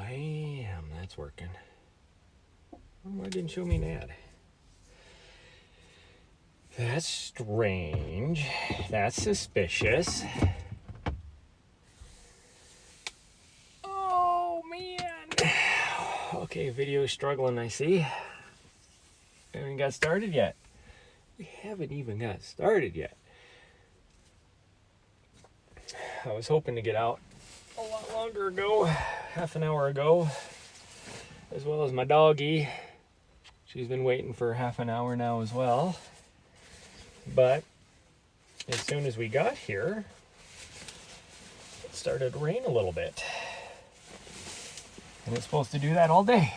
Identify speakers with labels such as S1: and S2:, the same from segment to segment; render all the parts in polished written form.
S1: Bam, that's working. Why didn't show me an ad? That's strange. That's suspicious. Oh, man. Okay, video's struggling, I see. We haven't got started yet. We haven't even got started yet. I was hoping to get out a lot longer ago, half an hour ago, as well as my doggie. She's been waiting for half an hour now as well. But as soon as we got here, it started to rain a little bit. And it's supposed to do that all day.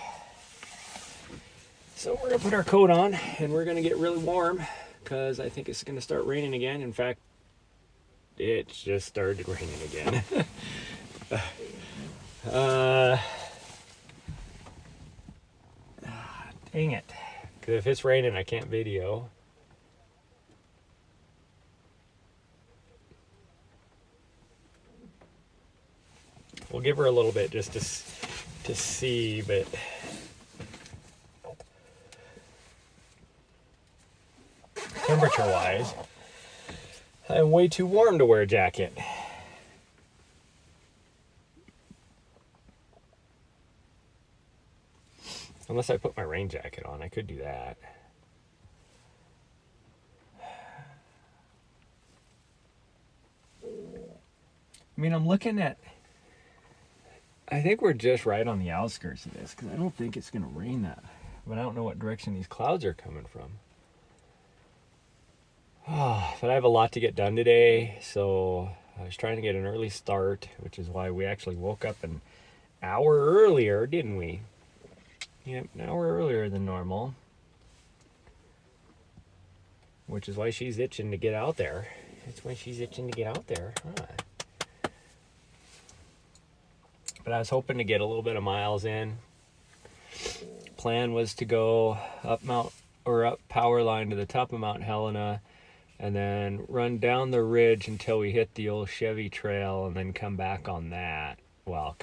S1: So we're gonna put our coat on and we're gonna get really warm because I think it's gonna start raining again. In fact, it just started raining again. Dang it. Because if it's raining, I can't video. We'll give her a little bit just to see, but temperature-wise, I'm way too warm to wear a jacket. Unless I put my rain jacket on, I could do that. I mean, I'm looking at, I think we're just right on the outskirts of this because I don't think it's going to rain that. But I don't know what direction these clouds are coming from. But I have a lot to get done today, so I was trying to get an early start, which is why we actually woke up an hour earlier, didn't we? Yep, an hour earlier than normal. Which is why she's itching to get out there. That's why she's itching to get out there. But I was hoping to get a little bit of miles in. Plan was to go up power line to the top of Mt Helena and then run down the ridge until we hit the old Chevy trail and then come back on that. Well,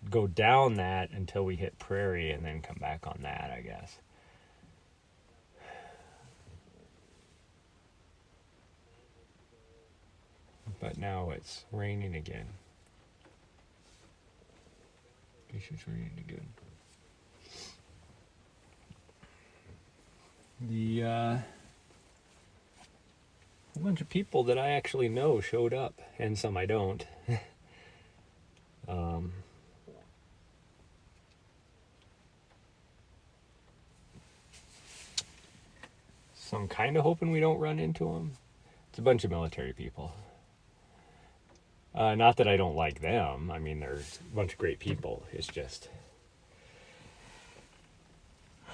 S1: go down that until we hit Prairie and then come back on that, I guess. But now it's raining again. It's raining again. A bunch of people that I actually know showed up, and some I don't. So I'm kind of hoping we don't run into them. It's a bunch of military people. Not that I don't like them. I mean, there's a bunch of great people. It's just...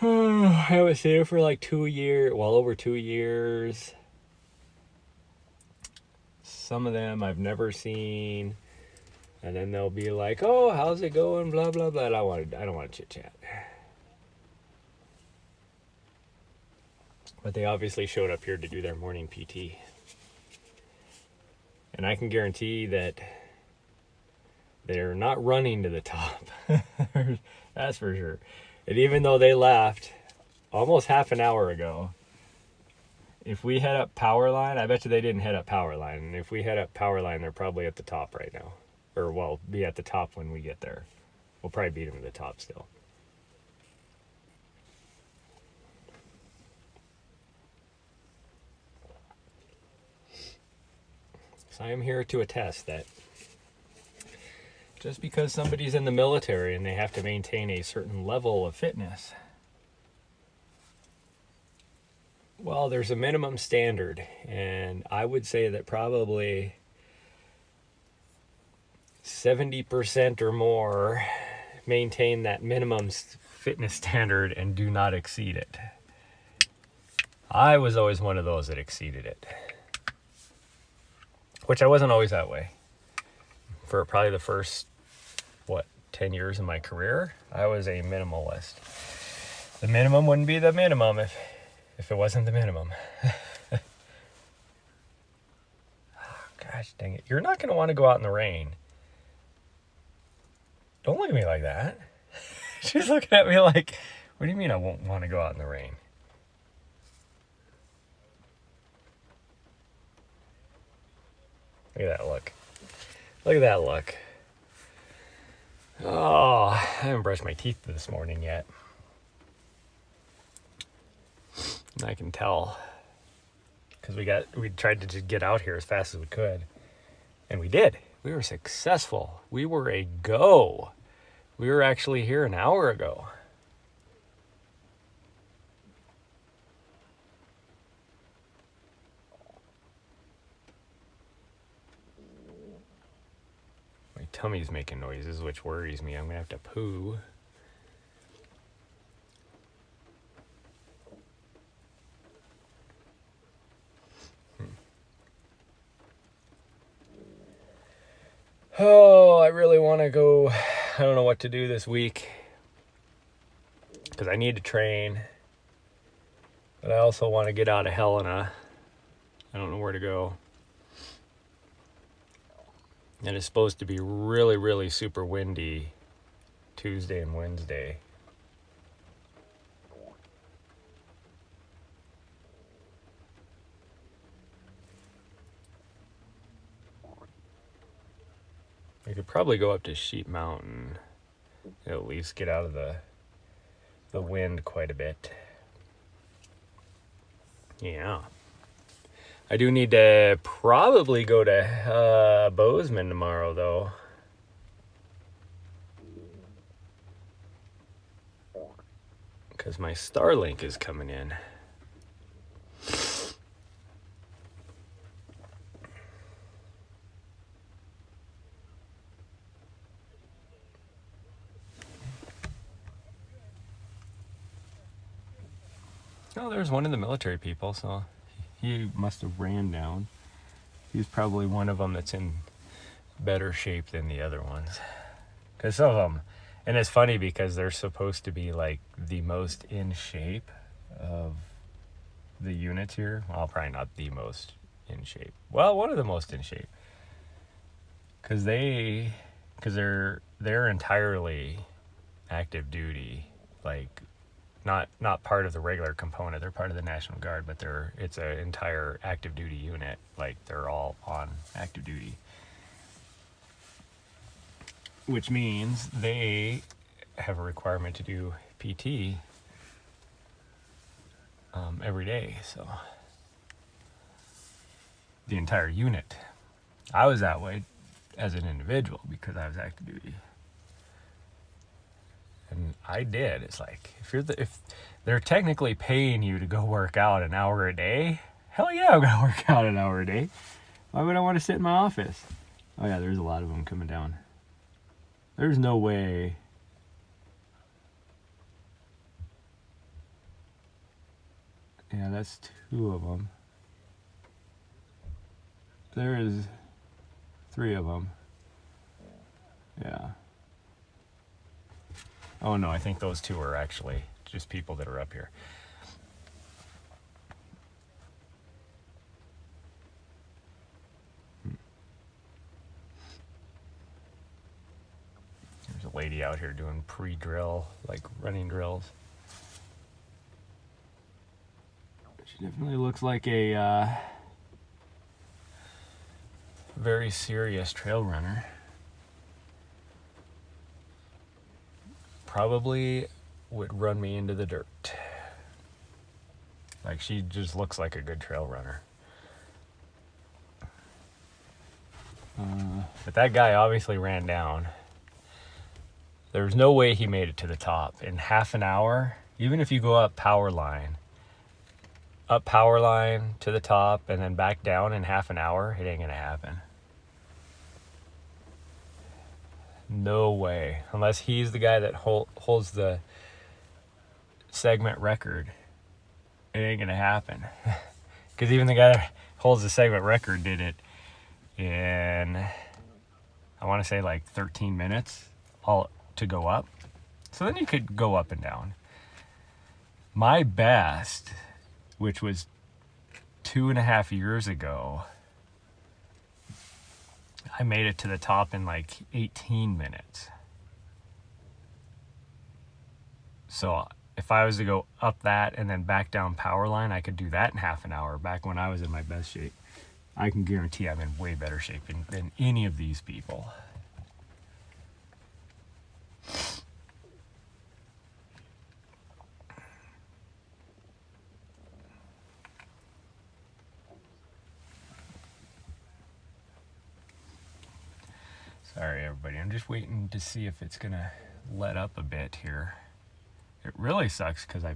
S1: I was here for like over 2 years. Some of them I've never seen. And then they'll be like, oh, how's it going? Blah, blah, blah. I don't want to chit chat. But they obviously showed up here to do their morning PT. And I can guarantee that they're not running to the top. That's for sure. And even though they left almost half an hour ago, if we head up power line, I bet you they didn't head up power line. And if we head up power line, they're probably at the top right now. Or, well, be at the top when we get there. We'll probably beat them to the top still. So I am here to attest that just because somebody's in the military and they have to maintain a certain level of fitness, well, there's a minimum standard, and I would say that probably 70% or more maintain that minimum fitness standard and do not exceed it. I was always one of those that exceeded it, which I wasn't always that way. For probably the first, 10 years of my career, I was a minimalist. The minimum wouldn't be the minimum if it wasn't the minimum. Oh, gosh dang it. You're not going to want to go out in the rain. Don't look at me like that. She's looking at me like, what do you mean I won't want to go out in the rain? Look at that look. Look at that look. Oh, I haven't brushed my teeth this morning yet. And I can tell. Because we tried to just get out here as fast as we could. And we did. We were successful. We were a go. We were actually here an hour ago. My tummy's making noises, which worries me. I'm going to have to poo. Oh, I really want to go. I don't know what to do this week. Because I need to train. But I also want to get out of Helena. I don't know where to go. And it's supposed to be really, really super windy Tuesday and Wednesday. I could probably go up to Sheep Mountain. At least get out of the wind quite a bit. Yeah. I do need to probably go to Bozeman tomorrow, though. Because my Starlink is coming in. Oh, there's one of the military people, so he must have ran down. He's probably one of them that's in better shape than the other ones. Because some of them, and it's funny because they're supposed to be like the most in shape of the units here. Well, probably not the most in shape. Well, one of the most in shape. Because they're entirely active duty, like not part of the regular component. They're part of the National Guard, but it's an entire active duty unit. Like they're all on active duty, which means they have a requirement to do PT every day. So the entire unit. I was that way as an individual because I was active duty. And I did. It's like if they're technically paying you to go work out an hour a day, hell yeah, I'm gonna work out an hour a day. Why would I want to sit in my office? Oh yeah, there's a lot of them coming down. There's no way. Yeah, that's 2 of them. There is 3 of them. Yeah. Oh no, I think those 2 are actually just people that are up here. There's a lady out here doing pre-drill, like running drills. She definitely looks like a very serious trail runner. Probably would run me into the dirt. Like she just looks like a good trail runner. But that guy obviously ran down. There's no way he made it to the top in half an hour. Even if you go up power line to the top and then back down in half an hour, it ain't gonna happen. No way. Unless he's the guy that holds the segment record, it ain't gonna happen. Because even the guy that holds the segment record did it in, I want to say like 13 minutes all to go up. So then you could go up and down. My best, which was 2.5 years ago, I made it to the top in like 18 minutes. So if I was to go up that and then back down power line, I could do that in half an hour back when I was in my best shape. I can guarantee I'm in way better shape than any of these people. Sorry everybody, I'm just waiting to see if it's gonna let up a bit here. It really sucks because I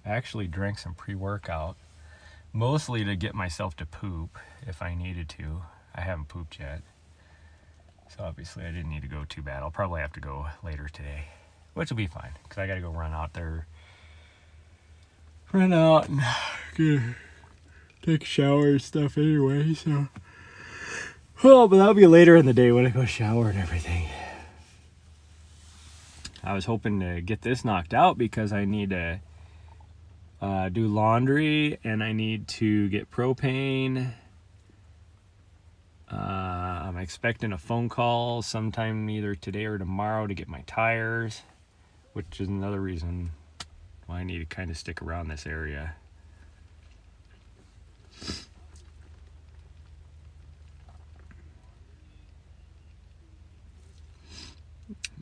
S1: actually drank some pre-workout, mostly to get myself to poop if I needed to. I haven't pooped yet, so obviously I didn't need to go too bad. I'll probably have to go later today, which will be fine because I gotta go run out and take a shower and stuff anyway, so. Oh, but that'll be later in the day when I go shower and everything. I was hoping to get this knocked out because I need to do laundry and I need to get propane. I'm expecting a phone call sometime either today or tomorrow to get my tires, which is another reason why I need to kind of stick around this area.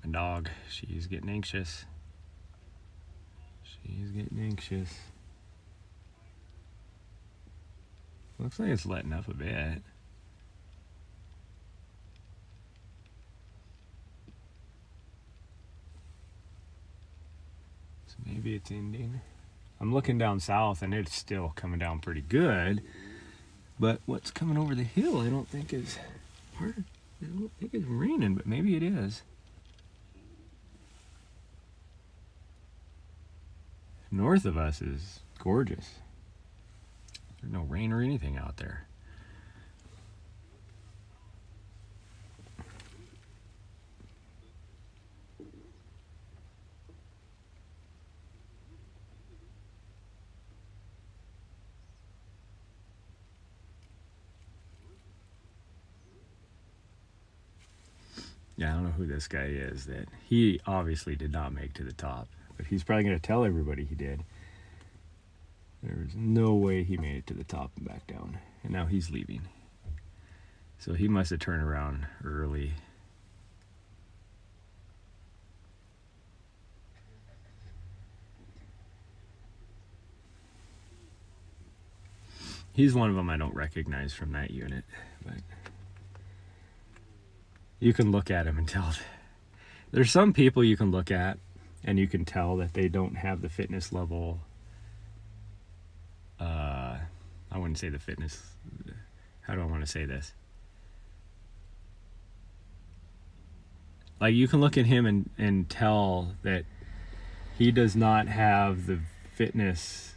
S1: My dog, she's getting anxious. Looks like it's letting up a bit. So maybe it's ending. I'm looking down south and it's still coming down pretty good. But what's coming over the hill I don't think is hard. I don't think it's raining, but maybe it is. North of us is gorgeous. There's no rain or anything out there. Yeah, I don't know who this guy is. That he obviously did not make to the top. But he's probably going to tell everybody he did. There's no way he made it to the top and back down. And now he's leaving. So he must have turned around early. He's one of them I don't recognize from that unit. But you can look at him and tell. There's some people you can look at and you can tell that they don't have the fitness level. I wouldn't say the fitness. How do I want to say this? Like you can look at him and tell that he does not have the fitness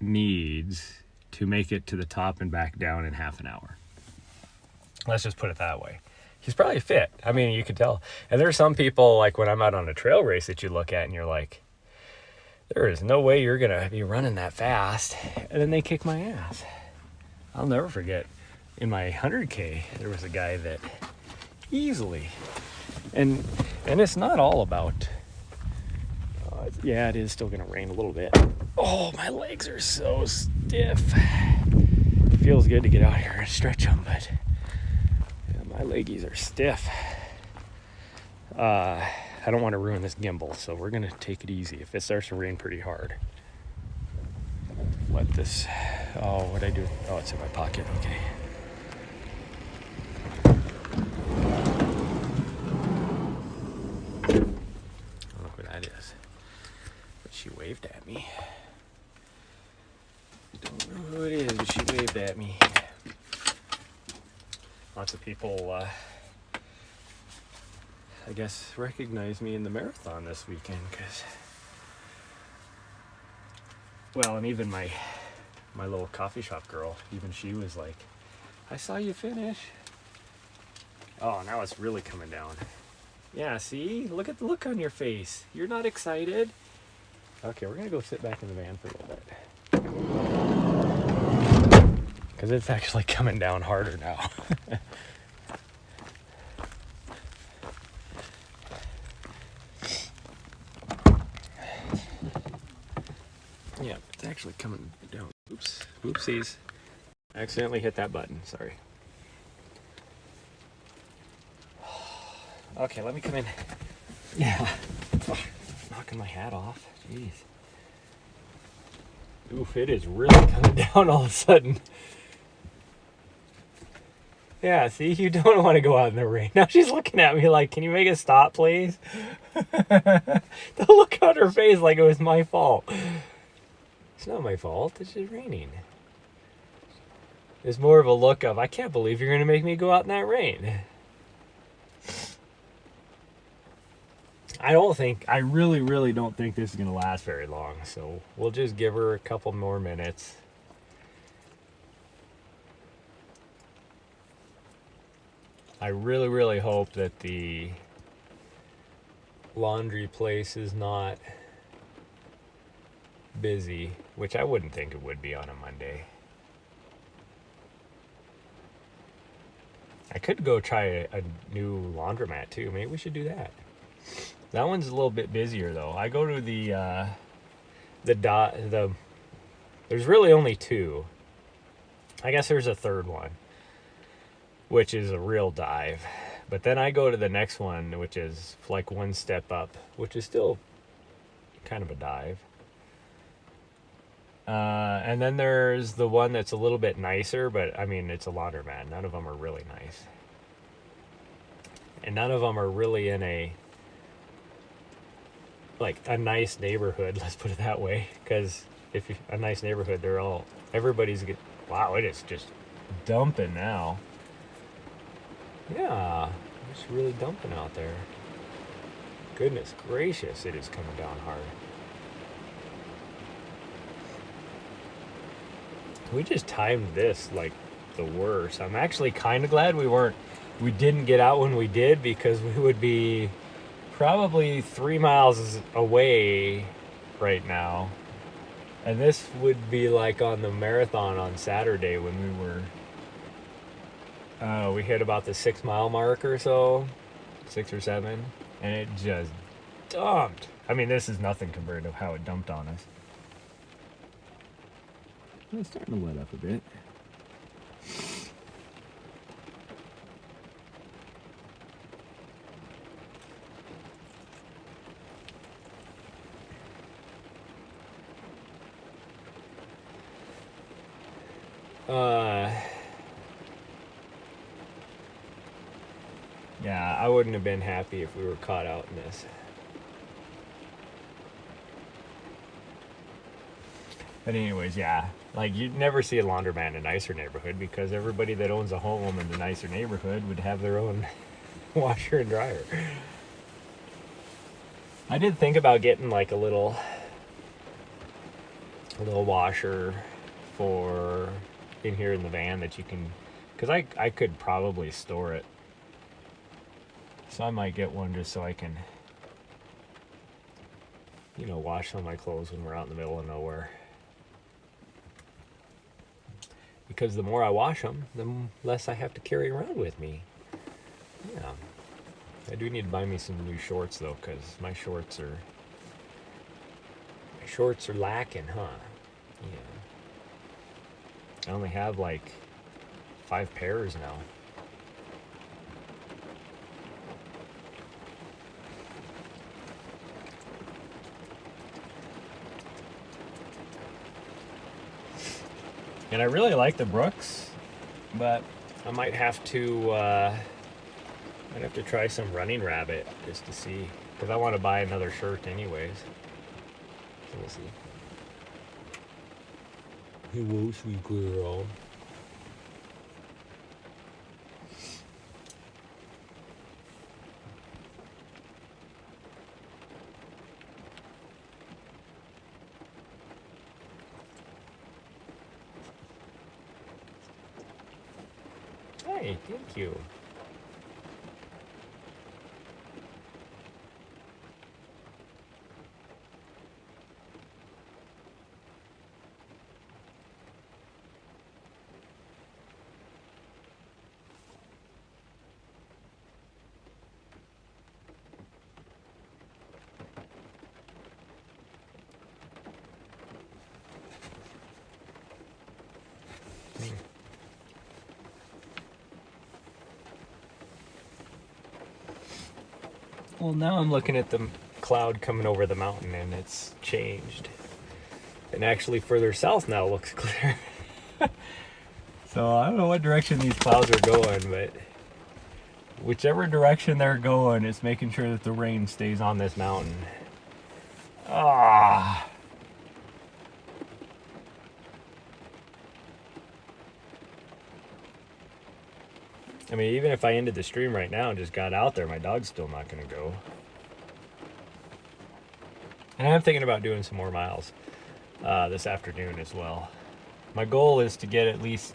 S1: needs to make it to the top and back down in half an hour. Let's just put it that way. He's probably fit. I mean, you could tell. And there's some people, like when I'm out on a trail race, that you look at and you're like, there is no way you're going to be running that fast. And then they kick my ass. I'll never forget. In my 100K, there was a guy that easily, and it's not all about, yeah, it is still going to rain a little bit. Oh, my legs are so stiff. It feels good to get out here and stretch them, but my leggies are stiff. I don't want to ruin this gimbal, so we're going to take it easy. If it starts to rain pretty hard, let this... Oh, what'd I do? Oh, it's in my pocket. Okay. I don't know who that is, but she waved at me. Don't know who it is, but she waved at me. Lots of people, I guess, recognize me in the marathon this weekend because, well, and even my little coffee shop girl, even she was like, I saw you finish. Oh, now it's really coming down. Yeah, see? Look at the look on your face. You're not excited. Okay, we're going to go sit back in the van for a little bit. Because it's actually coming down harder now. Yeah, it's actually coming down. Oops. Oopsies. Accidentally hit that button. Sorry. Okay, let me come in. Yeah. Oh, knocking my hat off. Jeez. Oof, it is really coming down all of a sudden. Yeah, see, you don't want to go out in the rain. Now she's looking at me like, can you make it stop, please? The look on her face like it was my fault. It's not my fault. It's just raining. It's more of a look of, I can't believe you're going to make me go out in that rain. I really, really don't think this is going to last very long. So we'll just give her a couple more minutes. I really, really hope that the laundry place is not busy, which I wouldn't think it would be on a Monday. I could go try a new laundromat too. Maybe we should do that. That one's a little bit busier though. I go to the there's really only two. I guess there's a third one, which is a real dive. But then I go to the next one, which is like one step up, which is still kind of a dive. And then there's the one that's a little bit nicer, but I mean, it's a laundromat. None of them are really nice. And none of them are really in a nice neighborhood, let's put it that way. Because if you a nice neighborhood, everybody's wow, it is just dumping now. Yeah, it's really dumping out there. Goodness gracious, it is coming down hard. We just timed this like the worst. I'm actually kind of glad we didn't get out when we did, because we would be probably 3 miles away right now. And this would be like on the marathon on Saturday when we hit about the 6 mile mark or so, 6 or 7, and it just dumped. I mean, this is nothing compared to how it dumped on us. It's starting to let up a bit. Yeah, I wouldn't have been happy if we were caught out in this. But anyways, yeah, like you'd never see a laundromat in a nicer neighborhood, because everybody that owns a home in the nicer neighborhood would have their own washer and dryer. I did think about getting like a little washer for in here in the van that you can, because I could probably store it. So I might get one just so I can, wash some of my clothes when we're out in the middle of nowhere. Because the more I wash them, the less I have to carry around with me. Yeah. I do need to buy me some new shorts though, because my shorts are lacking, huh? Yeah. I only have like 5 pairs now. And I really like the Brooks, but I might have to try some Running Rabbit just to see, because I want to buy another shirt anyways. So we'll see. Hello, sweet girl. Hey, thank you. Well, now I'm looking at the cloud coming over the mountain and it's changed. And actually further south now looks clear. So I don't know what direction these clouds are going, but whichever direction they're going, it's making sure that the rain stays on this mountain. Ah. I mean, even if I ended the stream right now and just got out there, my dog's still not going to go. And I'm thinking about doing some more miles this afternoon as well. My goal is to get at least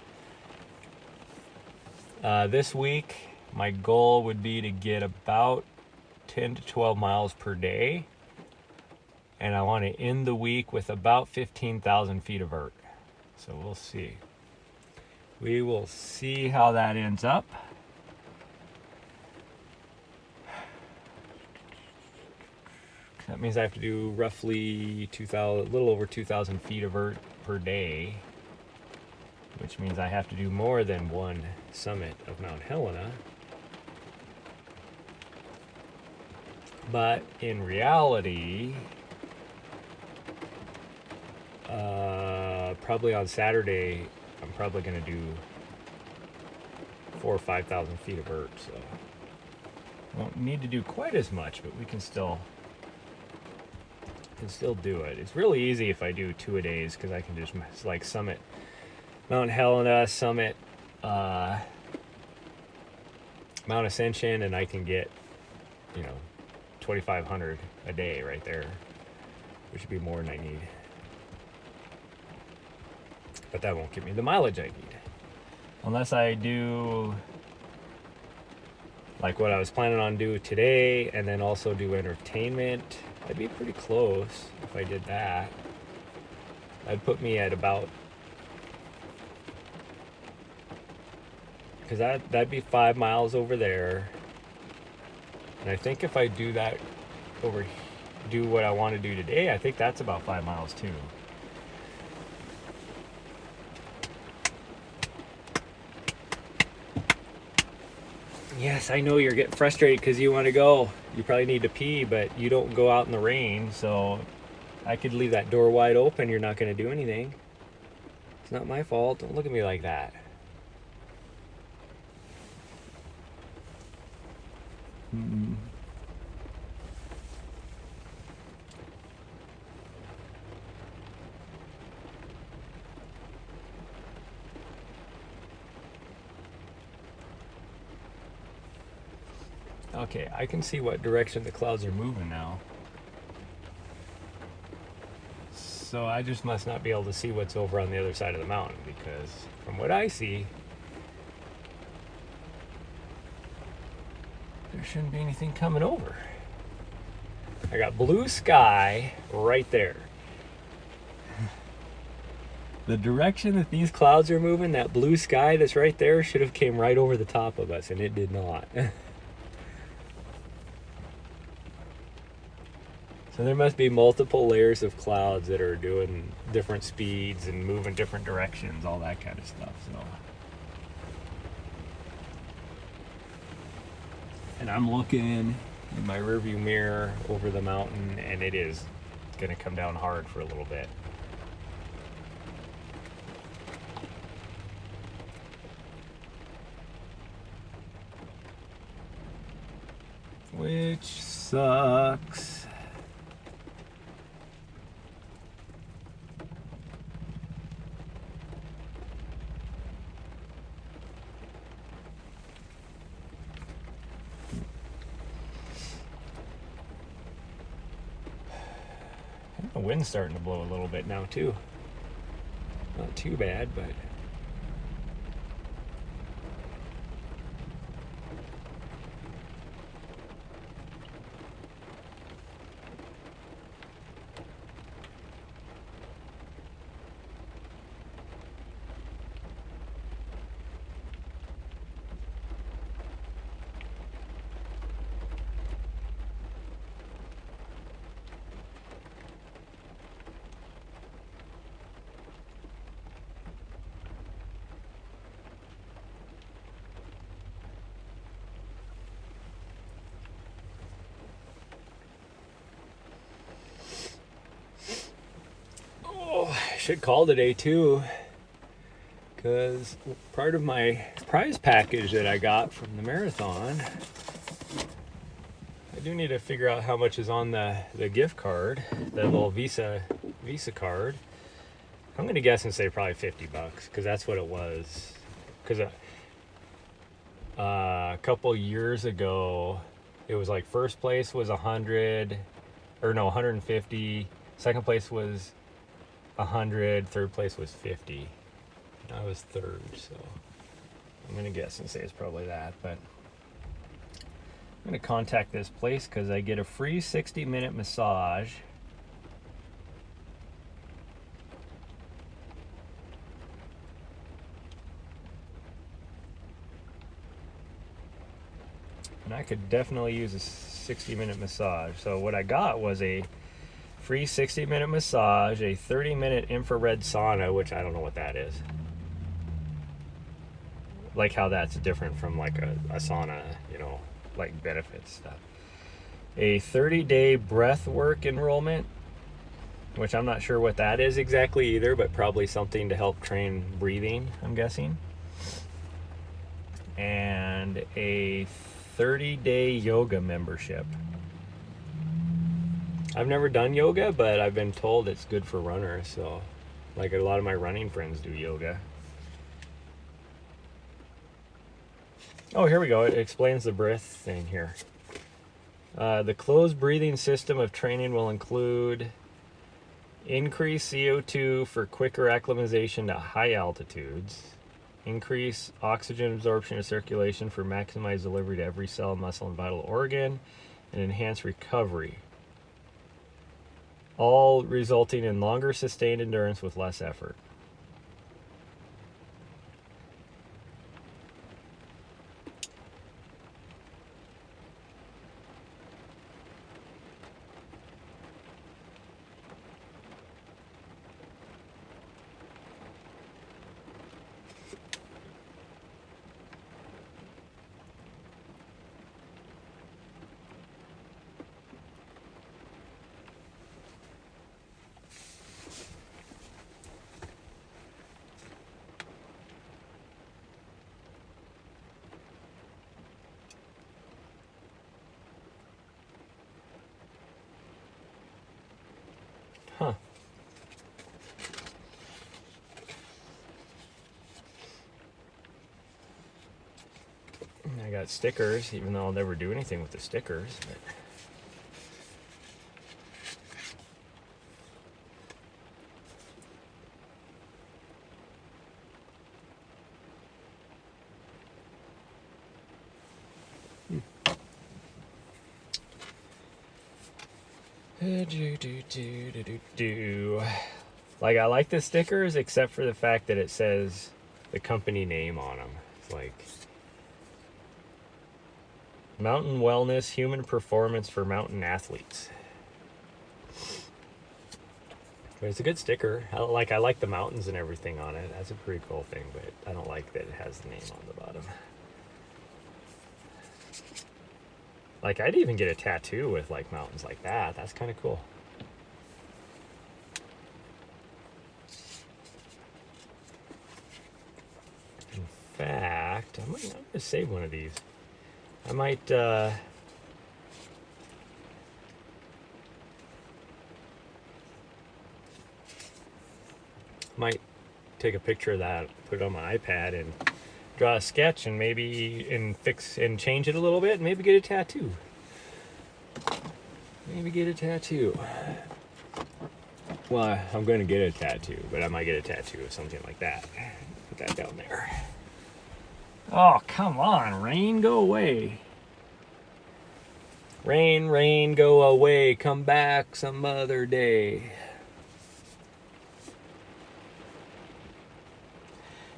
S1: this week, my goal would be to get about 10 to 12 miles per day. And I want to end the week with about 15,000 feet of vert. So we'll see. We will see how that ends up. That means I have to do roughly 2,000, a little over 2,000 feet of vert per day, which means I have to do more than one summit of Mount Helena. But in reality, probably on Saturday, I'm probably going to do 4,000 or 5,000 feet of vert. So won't need to do quite as much, but we can still do it. It's really easy if I do 2 a days because I can just like summit Mount Helena, summit Mount Ascension, and I can get 2,500 a day right there, which would be more than I need. But that won't give me the mileage I need. Unless I do like what I was planning on doing today and then also do entertainment. That'd be pretty close if I did that. That'd put me at about, because that'd be 5 miles over there. And I think if I do that do what I want to do today, I think that's about 5 miles too. Yes, I know you're getting frustrated because you want to go. You probably need to pee, but you don't go out in the rain, so I could leave that door wide open. You're not going to do anything. It's not my fault. Don't look at me like that. Okay, I can see what direction the clouds are moving now. So I just must not be able to see what's over on the other side of the mountain, because from what I see, there shouldn't be anything coming over. I got blue sky right there. The direction that these clouds are moving, that blue sky that's right there, should have came right over the top of us, and it did not. So there must be multiple layers of clouds that are doing different speeds and moving different directions, all that kind of stuff. So, and I'm looking in my rearview mirror over the mountain, and it is going to come down hard for a little bit. Which sucks. The wind's starting to blow a little bit now too. Not too bad, but should call today too, because part of my prize package that I got from the marathon, I do need to figure out how much is on the gift card, that little Visa card. I'm gonna guess and say probably $50, because that's what it was. Because a couple years ago, it was like first place was 150. Second place was 100. Third place was 50. I was third, so I'm gonna guess and say it's probably that. But I'm gonna contact this place because I get a free 60-minute massage. And I could definitely use a 60-minute massage. So what I got was a free 60-minute massage, a 30-minute infrared sauna, which I don't know what that is. Like how that's different from like a sauna, you know, like benefits stuff. A 30-day breath work enrollment, which I'm not sure what that is exactly either, but probably something to help train breathing, I'm guessing. And a 30-day yoga membership. I've never done yoga, but I've been told it's good for runners, so like a lot of my running friends do yoga. Oh, here we go. It explains the breath thing here. The closed breathing system of training will include increased CO2 for quicker acclimatization to high altitudes, increase oxygen absorption and circulation for maximized delivery to every cell, muscle, and vital organ, and enhance recovery, all resulting in longer sustained endurance with less effort. Huh. I got stickers, even though I'll never do anything with the stickers. Like, I like the stickers, except for the fact that it says the company name on them. It's like Mountain Wellness, Human Performance for Mountain Athletes. But it's a good sticker. I like the mountains and everything on it. That's a pretty cool thing, but I don't like that it has the name on the bottom. Like, I'd even get a tattoo with like mountains like that. That's kind of cool. In fact, I'm gonna save one of these. I might take a picture of that, put it on my iPad, and draw a sketch, and maybe fix and change it a little bit, and maybe get a tattoo. Well, I'm going to get a tattoo, but I might get a tattoo of something like that. Put that down there. Oh, come on, rain, go away. Rain, rain, go away. Come back some other day.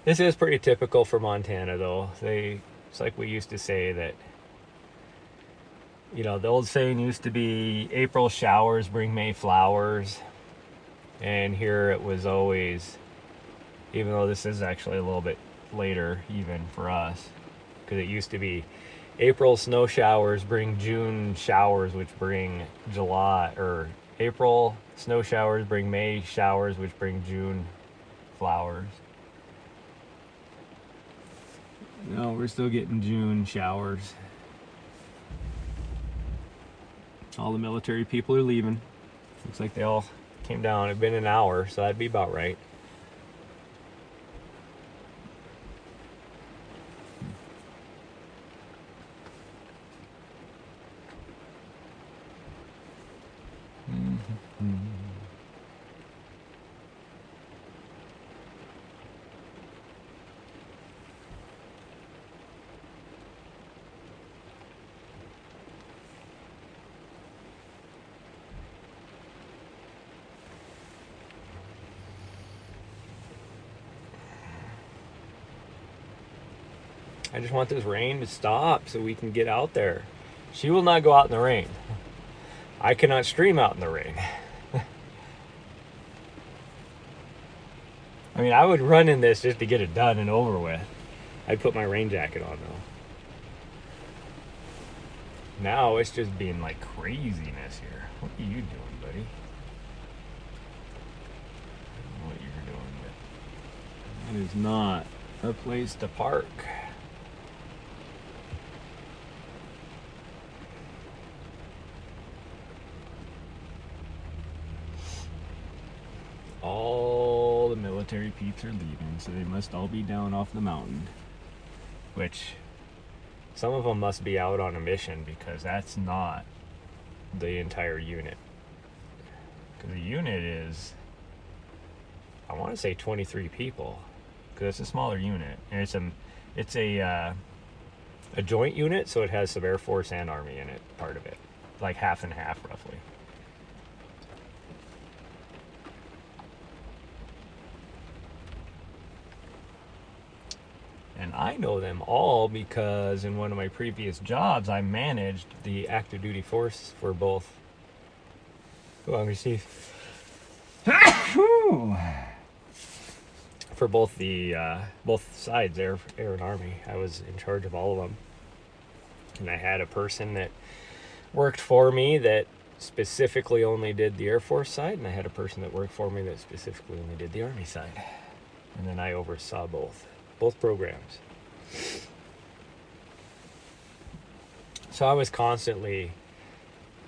S1: This is pretty typical for Montana, though. It's like we used to say that, you know, the old saying used to be April showers bring May flowers. And here it was always, even though this is actually a little bit later even for us, because it used to be April snow showers bring June showers, which bring July, or April snow showers bring May showers, which bring June flowers. No, we're still getting June showers. All the military people are leaving. Looks like they all came down. It's been an hour, so that'd be about right. I just want this rain to stop so we can get out there. She will not go out in the rain. I cannot stream out in the rain. I mean, I would run in this just to get it done and over with. I'd put my rain jacket on though. Now it's just being like craziness here. What are you doing, buddy? I don't know what you're doing, but that is not a place to park. All the military peeps are leaving, so they must all be down off the mountain. Which, some of them must be out on a mission, because that's not the entire unit. Because the unit is, I want to say 23 people, because it's a smaller unit, and it's a joint unit, so it has some Air Force and Army in it, part of it, like half and half roughly. And I know them all because in one of my previous jobs, I managed the active duty force for both. Oh, let me see. For both sides, Air and Army. I was in charge of all of them. And I had a person that worked for me that specifically only did the Air Force side, and I had a person that worked for me that specifically only did the Army side. And then I oversaw both programs. So I was constantly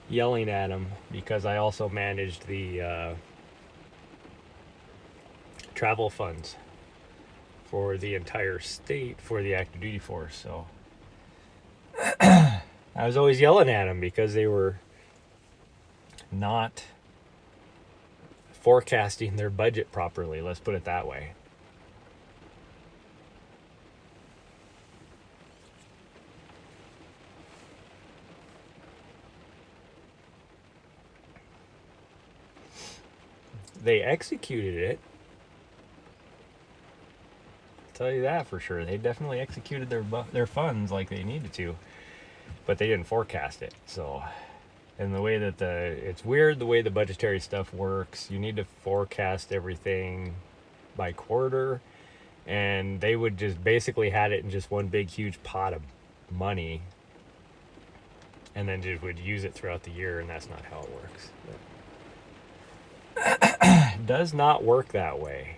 S1: yelling at him because I also managed the travel funds for the entire state for the active duty force. So I was always yelling at them because they were not forecasting their budget properly, let's put it that way. They executed it. I'll tell you that for sure. They definitely executed their funds like they needed to, but they didn't forecast it. So, and the way that it's weird the way the budgetary stuff works. You need to forecast everything by quarter, and they would just basically had it in just one big huge pot of money, and then just would use it throughout the year, and that's not how it works. Does not work that way.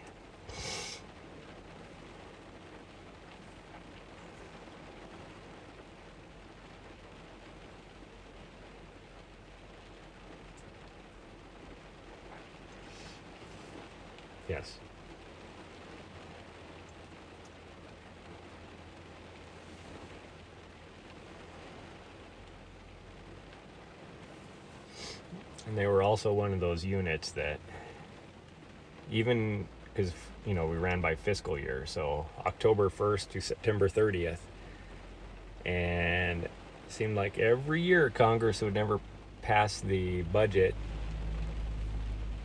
S1: Yes. And they were also one of those units that, even because, we ran by fiscal year, so October 1st to September 30th. And it seemed like every year Congress would never pass the budget.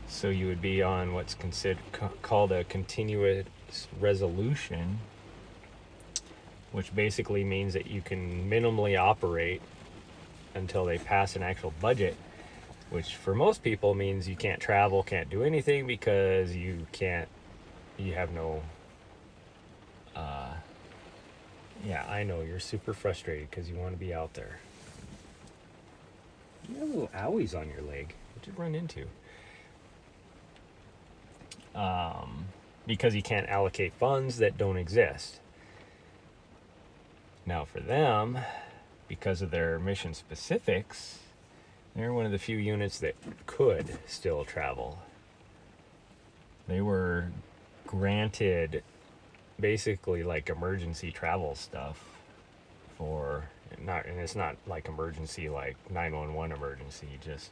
S1: So you would be on what's called a continuous resolution, which basically means that you can minimally operate until they pass an actual budget, which for most people means you can't travel, can't do anything because you have no, yeah, I know, you're super frustrated because you want to be out there. You have little owies on your leg. What'd you run into? Because you can't allocate funds that don't exist. Now for them, because of their mission specifics, they're one of the few units that could still travel. They were granted basically like emergency travel stuff for not, and it's not like emergency like 911 emergency, just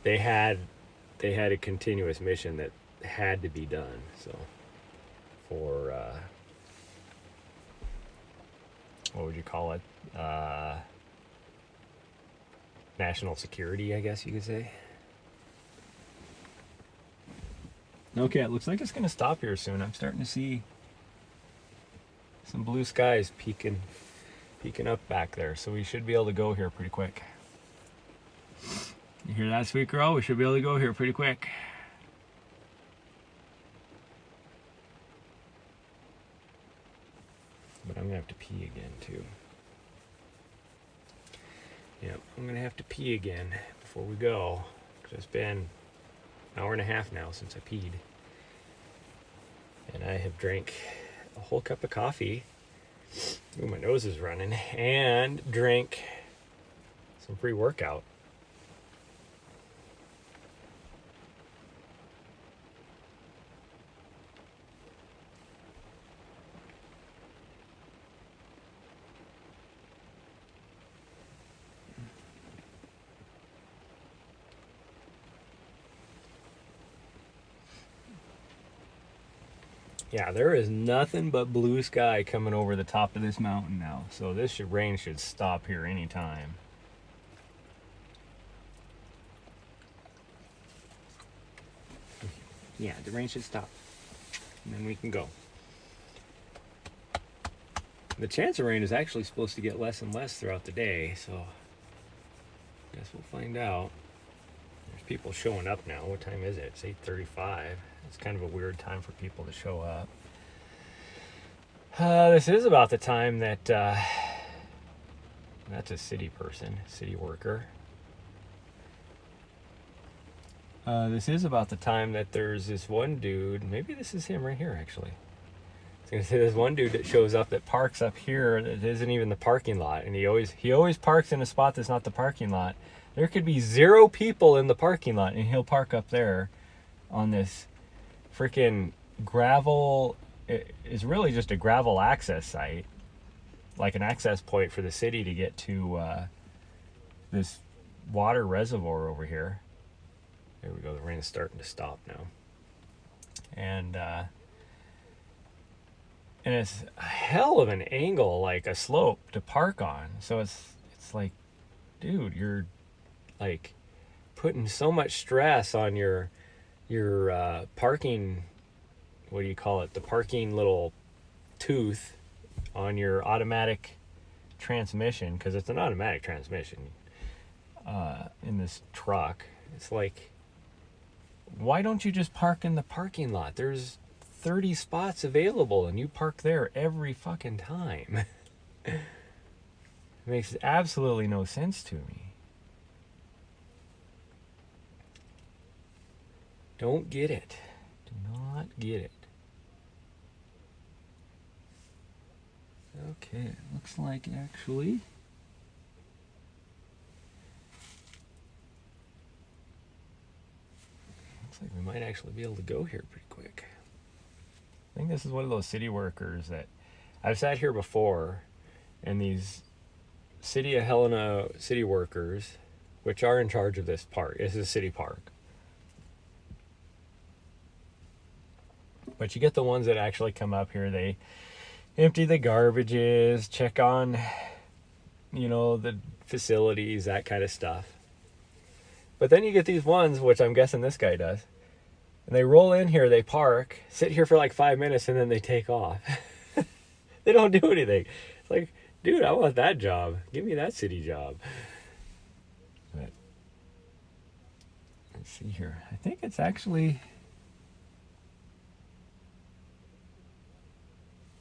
S1: they had a continuous mission that had to be done. So for what would you call it? National security, I guess you could say. Okay, it looks like it's going to stop here soon. I'm starting to see some blue skies peeking up back there, so we should be able to go here pretty quick. You hear that, sweet girl? We should be able to go here pretty quick. But I'm going to have to pee again, too. Yep, I'm going to have to pee again before we go. Because it's been an hour and a half now since I peed. And I have drank a whole cup of coffee. Ooh, my nose is running. And drank some pre-workout. Yeah, there is nothing but blue sky coming over the top of this mountain now. So this rain should stop here anytime. Yeah, the rain should stop. And then we can go. The chance of rain is actually supposed to get less and less throughout the day, so I guess we'll find out. There's people showing up now. What time is it? It's 8:35. It's kind of a weird time for people to show up. This is about the time that that's a city person, city worker. This is about the time that there's this one dude, maybe this is him right here actually. I was gonna say there's one dude that shows up that parks up here that isn't even the parking lot, and he always parks in a spot that's not the parking lot. There could be 0 people in the parking lot, and he'll park up there on this freaking gravel. It is really just a gravel access site, like an access point for the city to get to this water reservoir over here. There we go. The rain is starting to stop now, and it's a hell of an angle, like a slope to park on. So it's like, dude, you're like putting so much stress on your parking, what do you call it, the parking little tooth on your automatic transmission, because it's an automatic transmission in this truck. It's like, why don't you just park in the parking lot? There's 30 spots available and you park there every fucking time. It makes absolutely no sense to me. Don't get it. Do not get it. Okay, it looks like actually we might actually be able to go here pretty quick. I think this is one of those city workers that I've sat here before, and these City of Helena city workers, which are in charge of this park. This is a city park. But you get the ones that actually come up here. They empty the garbages, check on, the facilities, that kind of stuff. But then you get these ones, which I'm guessing this guy does. And they roll in here, they park, sit here for like 5 minutes, and then they take off. They don't do anything. It's like, dude, I want that job. Give me that city job. But let's see here. I think it's actually...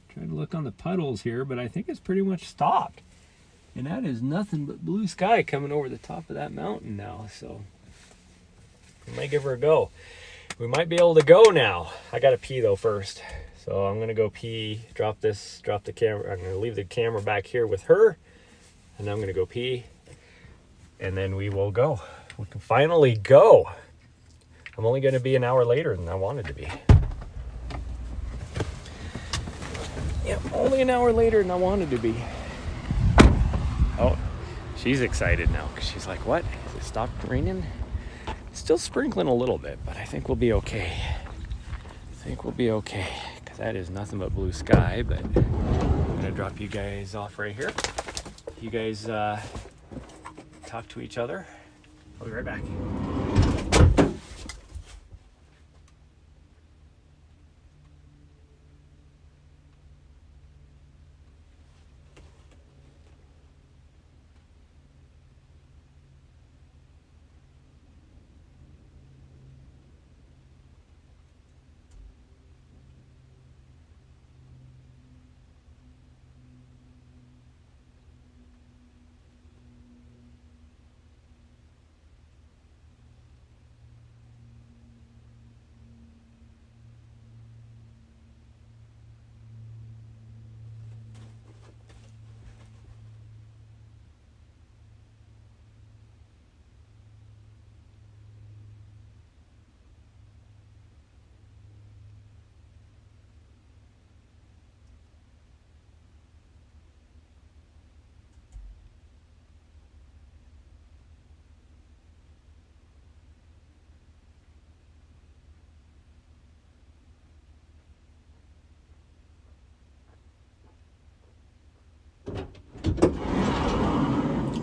S1: Trying to look on the puddles here, but I think it's pretty much stopped. And that is nothing but blue sky coming over the top of that mountain now. So We might give her a go. We might be able to go now. I gotta pee though first. So I'm gonna go pee, drop the camera. I'm gonna leave the camera back here with her. And I'm gonna go pee. And then we will go. We can finally go. I'm only gonna be an hour later than I wanted to be. Yep, only an hour later than I wanted to be. Oh, she's excited now because she's like, what? Has it stopped raining? It's still sprinkling a little bit, but I think we'll be okay. I think we'll be okay because that is nothing but blue sky. But I'm gonna drop you guys off right here. You guys talk to each other. I'll be right back.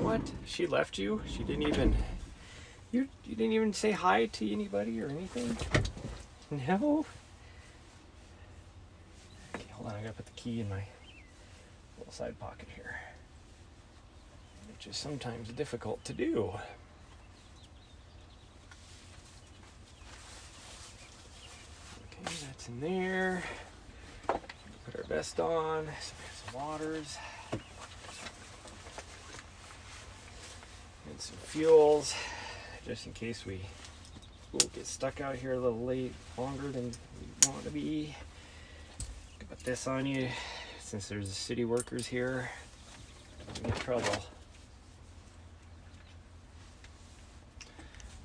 S1: What? She left you? She didn't even... You didn't even say hi to anybody or anything? No? Okay, hold on. I gotta put the key in my little side pocket here. Which is sometimes difficult to do. Okay, that's in there. Put our vest on. Some waters. And some fuels, just in case we will get stuck out here a little longer than we want to be. Put this on you, since there's city workers here. Don't get in trouble.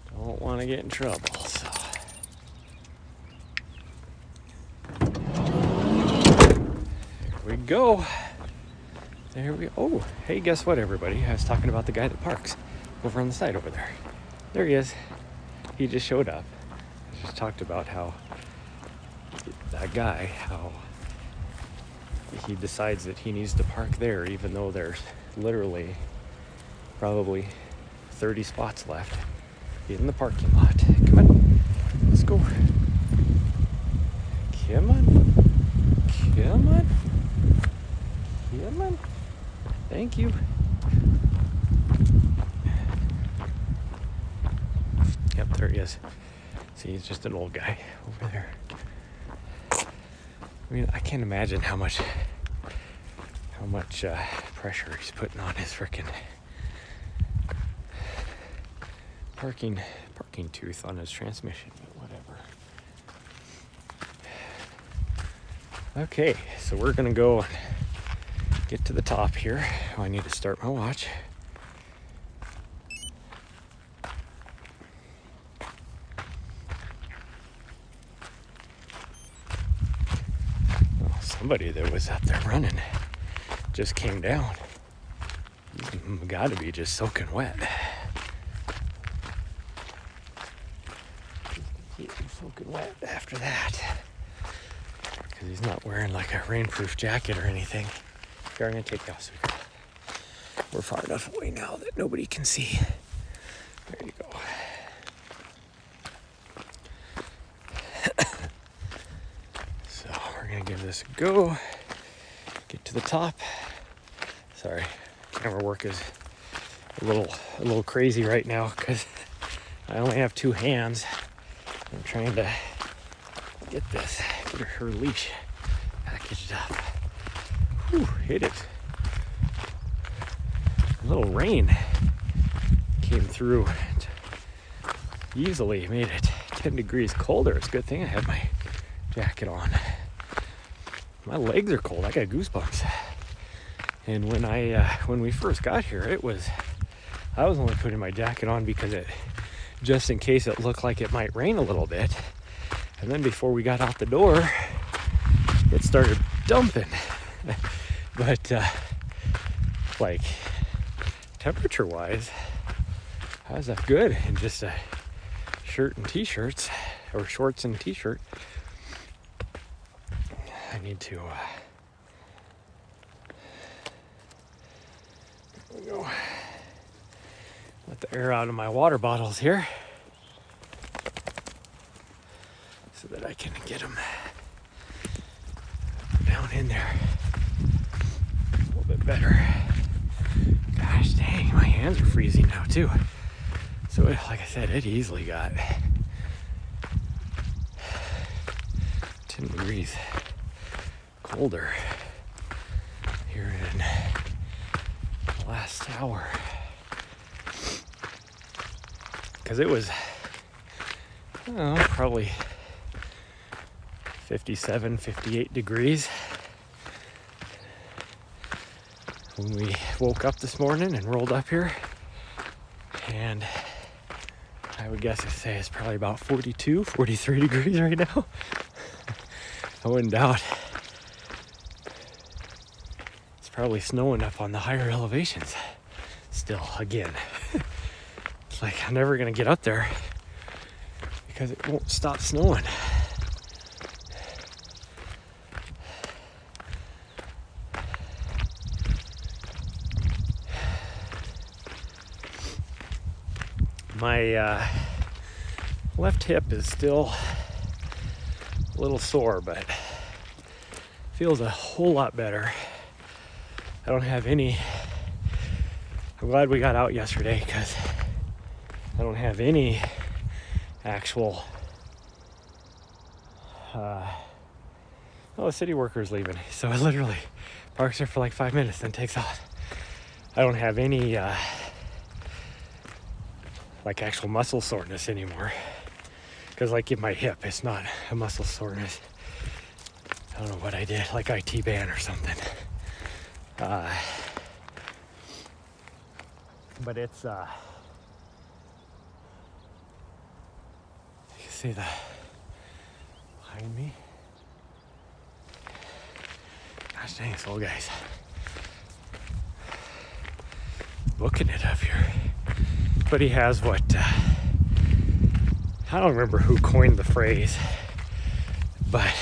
S1: Don't want to get in trouble, so. There we go. There we go. Oh, hey, guess what, everybody? I was talking about the guy that parks over on the side over there. There he is. He just showed up. I just talked about how that guy, how he decides that he needs to park there even though there's literally probably 30 spots left in the parking lot. Come on, let's go. Come on. Come on. Come on. Thank you. Yep, there he is. See, he's just an old guy over there. I mean, I can't imagine how much pressure he's putting on his frickin' parking tooth on his transmission, but whatever. Okay, so we're gonna go and get to the top here. Oh, I need to start my watch. Well, somebody that was up there running just came down. Gotta be just soaking wet. Soaking wet after that. Because he's not wearing like a rainproof jacket or anything. Here, I'm gonna take you off so we're far enough away now that nobody can see. There you go. So we're gonna give this a go. Get to the top. Sorry, camera work is a little crazy right now because I only have two hands. I'm trying to get her leash packaged up. Whew, hit it. A little rain came through easily made it 10 degrees colder. It's a good thing I had my jacket on. My legs are cold. I got goosebumps. And when we first got here, I was only putting my jacket on because just in case it looked like it might rain a little bit. And then before we got out the door, it started dumping. But like temperature wise, I was up good in just a shirt and t-shirts, or shorts and t-shirt. I need to there we go. Let the air out of my water bottles here so that I can get them down in there a little bit better. Gosh dang, my hands are freezing now too. So like I said, it easily got 10 degrees colder here in the last hour. Because it was, I don't know, probably 57, 58 degrees when we woke up this morning and rolled up here. And I would guess I'd say it's probably about 42, 43 degrees right now. I wouldn't doubt. It's probably snowing up on the higher elevations still again. It's like I'm never gonna get up there because it won't stop snowing. My left hip is still a little sore, but feels a whole lot better. I don't have any. I'm glad we got out yesterday because I don't have any actual the city worker's leaving, so it literally parks there for like 5 minutes then takes off. I don't have any like actual muscle soreness anymore, because like in my hip it's not a muscle soreness. I don't know what I did, like IT band or something. But it's you can see the behind me. Gosh dang, it's old guys booking it up here. But he has what, I don't remember who coined the phrase, but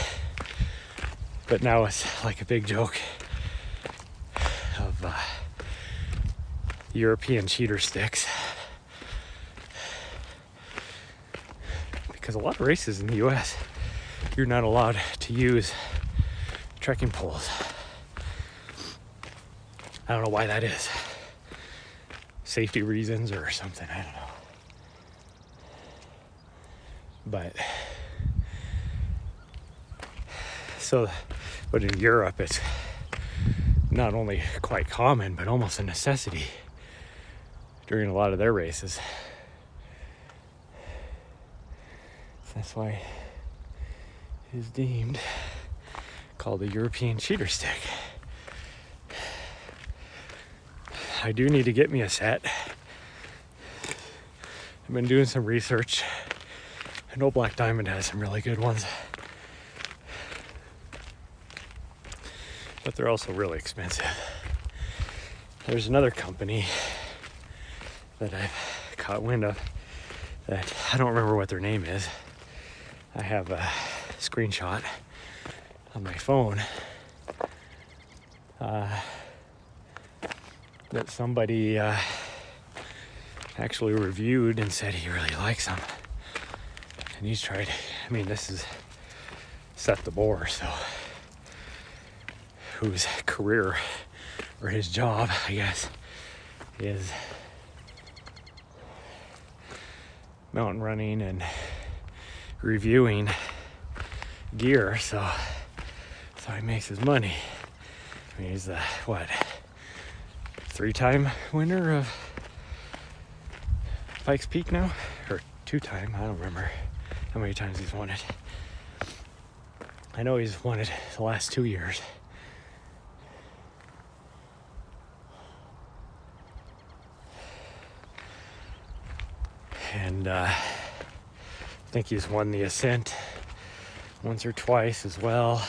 S1: now it's like a big joke of European cheater sticks. Because a lot of races in the US, you're not allowed to use trekking poles. I don't know why that is. Safety reasons or something, I don't know. But but in Europe it's not only quite common but almost a necessity during a lot of their races. That's why it is deemed called a European cheater stick. I do need to get me a set. I've been doing some research. I know Black Diamond has some really good ones, but they're also really expensive. There's another company that I've caught wind of that I don't remember what their name is. I have a screenshot on my phone that somebody actually reviewed and said he really likes them. And he's tried, I mean, this is Seth DeBoer, so whose career or his job, I guess, is mountain running and reviewing gear, so he makes his money. I mean, he's the, 3-time winner of Pikes Peak now, or 2-time. I don't remember how many times he's won it. I know he's won it the last 2 years. And I think he's won the Ascent once or twice as well.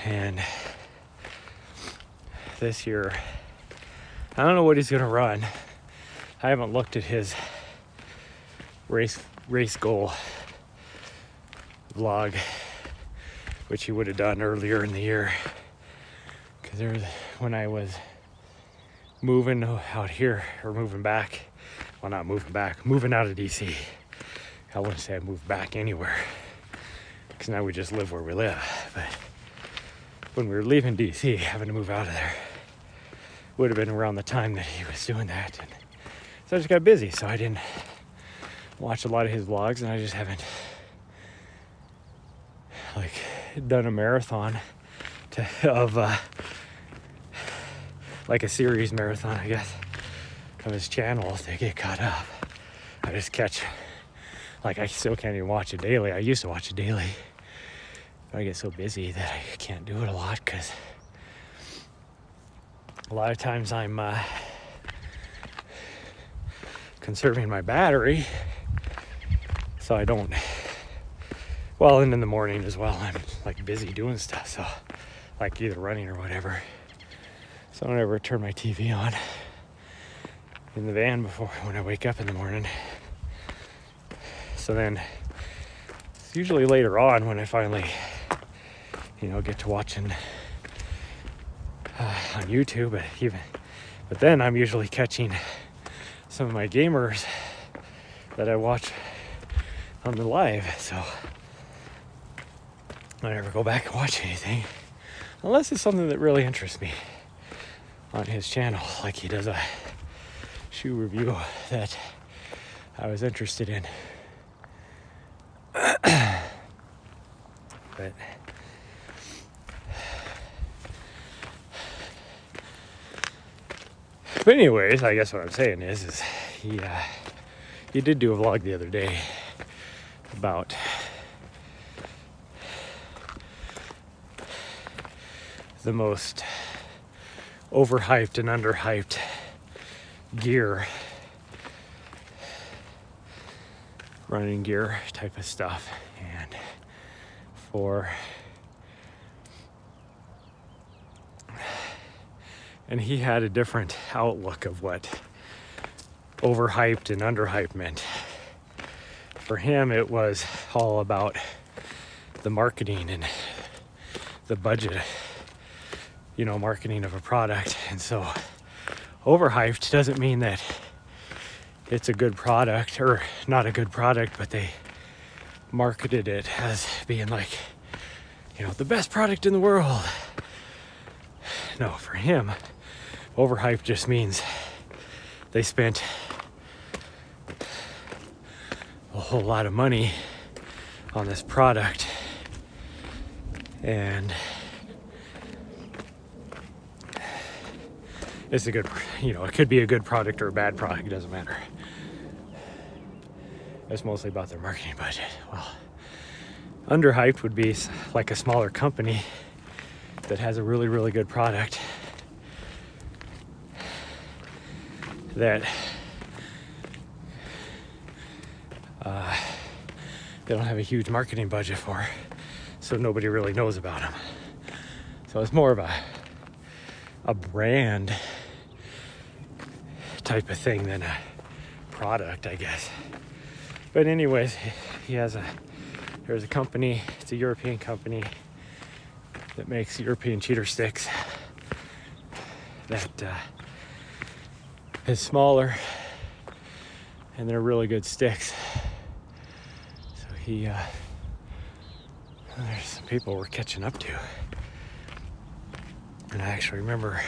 S1: And this year, I don't know what he's gonna run. I haven't looked at his race goal vlog, which he would have done earlier in the year. Because when I was moving out here, or moving back, well, not moving back, moving out of DC. I wouldn't say I moved back anywhere, because now we just live where we live. But when we were leaving DC, having to move out of there, would have been around the time that he was doing that. And so I just got busy, so I didn't watch a lot of his vlogs, and I just haven't like done a marathon of like a series marathon, I guess, of his channel to get caught up. I just catch, like, I still can't even watch it daily. I used to watch it daily, but I get so busy that I can't do it a lot, because a lot of times I'm conserving my battery, so I don't, well, and in the morning as well, I'm like busy doing stuff, so like either running or whatever, so I don't ever turn my TV on in the van when I wake up in the morning. So then it's usually later on when I finally, get to watching on YouTube, but then I'm usually catching some of my gamers that I watch on the live, so I never go back and watch anything unless it's something that really interests me on his channel, like he does a shoe review that I was interested in. But anyways, I guess what I'm saying is he did do a vlog the other day about the most overhyped and underhyped gear, running gear type of stuff, and he had a different outlook of what overhyped and underhyped meant. For him, it was all about the marketing and the budget, marketing of a product. And so overhyped doesn't mean that it's a good product or not a good product, but they marketed it as being like, the best product in the world. No, for him, overhyped just means they spent a whole lot of money on this product, and it's a good, it could be a good product or a bad product, it doesn't matter. It's mostly about their marketing budget. Well, underhyped would be like a smaller company that has a really, really good product that they don't have a huge marketing budget for, so nobody really knows about them. So it's more of a brand type of thing than a product, I guess. But anyways, there's a company, it's a European company that makes European cheater sticks that is smaller, and they're really good sticks. So there's some people we're catching up to, and I actually remember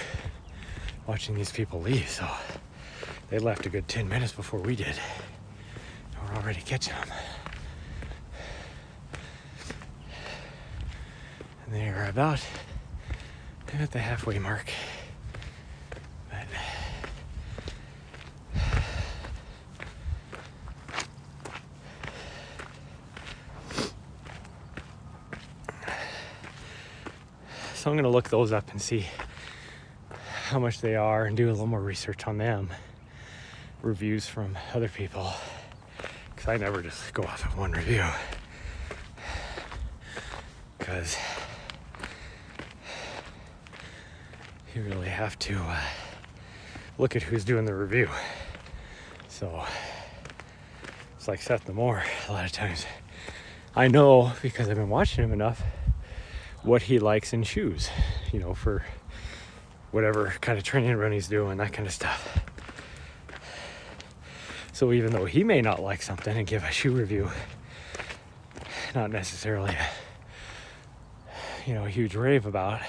S1: watching these people leave, so they left a good 10 minutes before we did. We're already catching them. And they are about at the halfway mark. But So I'm going to look those up and see how much they are and do a little more research on them. Reviews from other people. Because I never just go off of one review. Because you really have to look at who's doing the review. So it's like Seth Moore a lot of times. I know, because I've been watching him enough, what he likes in shoes, you know, for whatever kind of training run he's doing, that kind of stuff. So even though he may not like something and give a shoe review, not necessarily a huge rave about,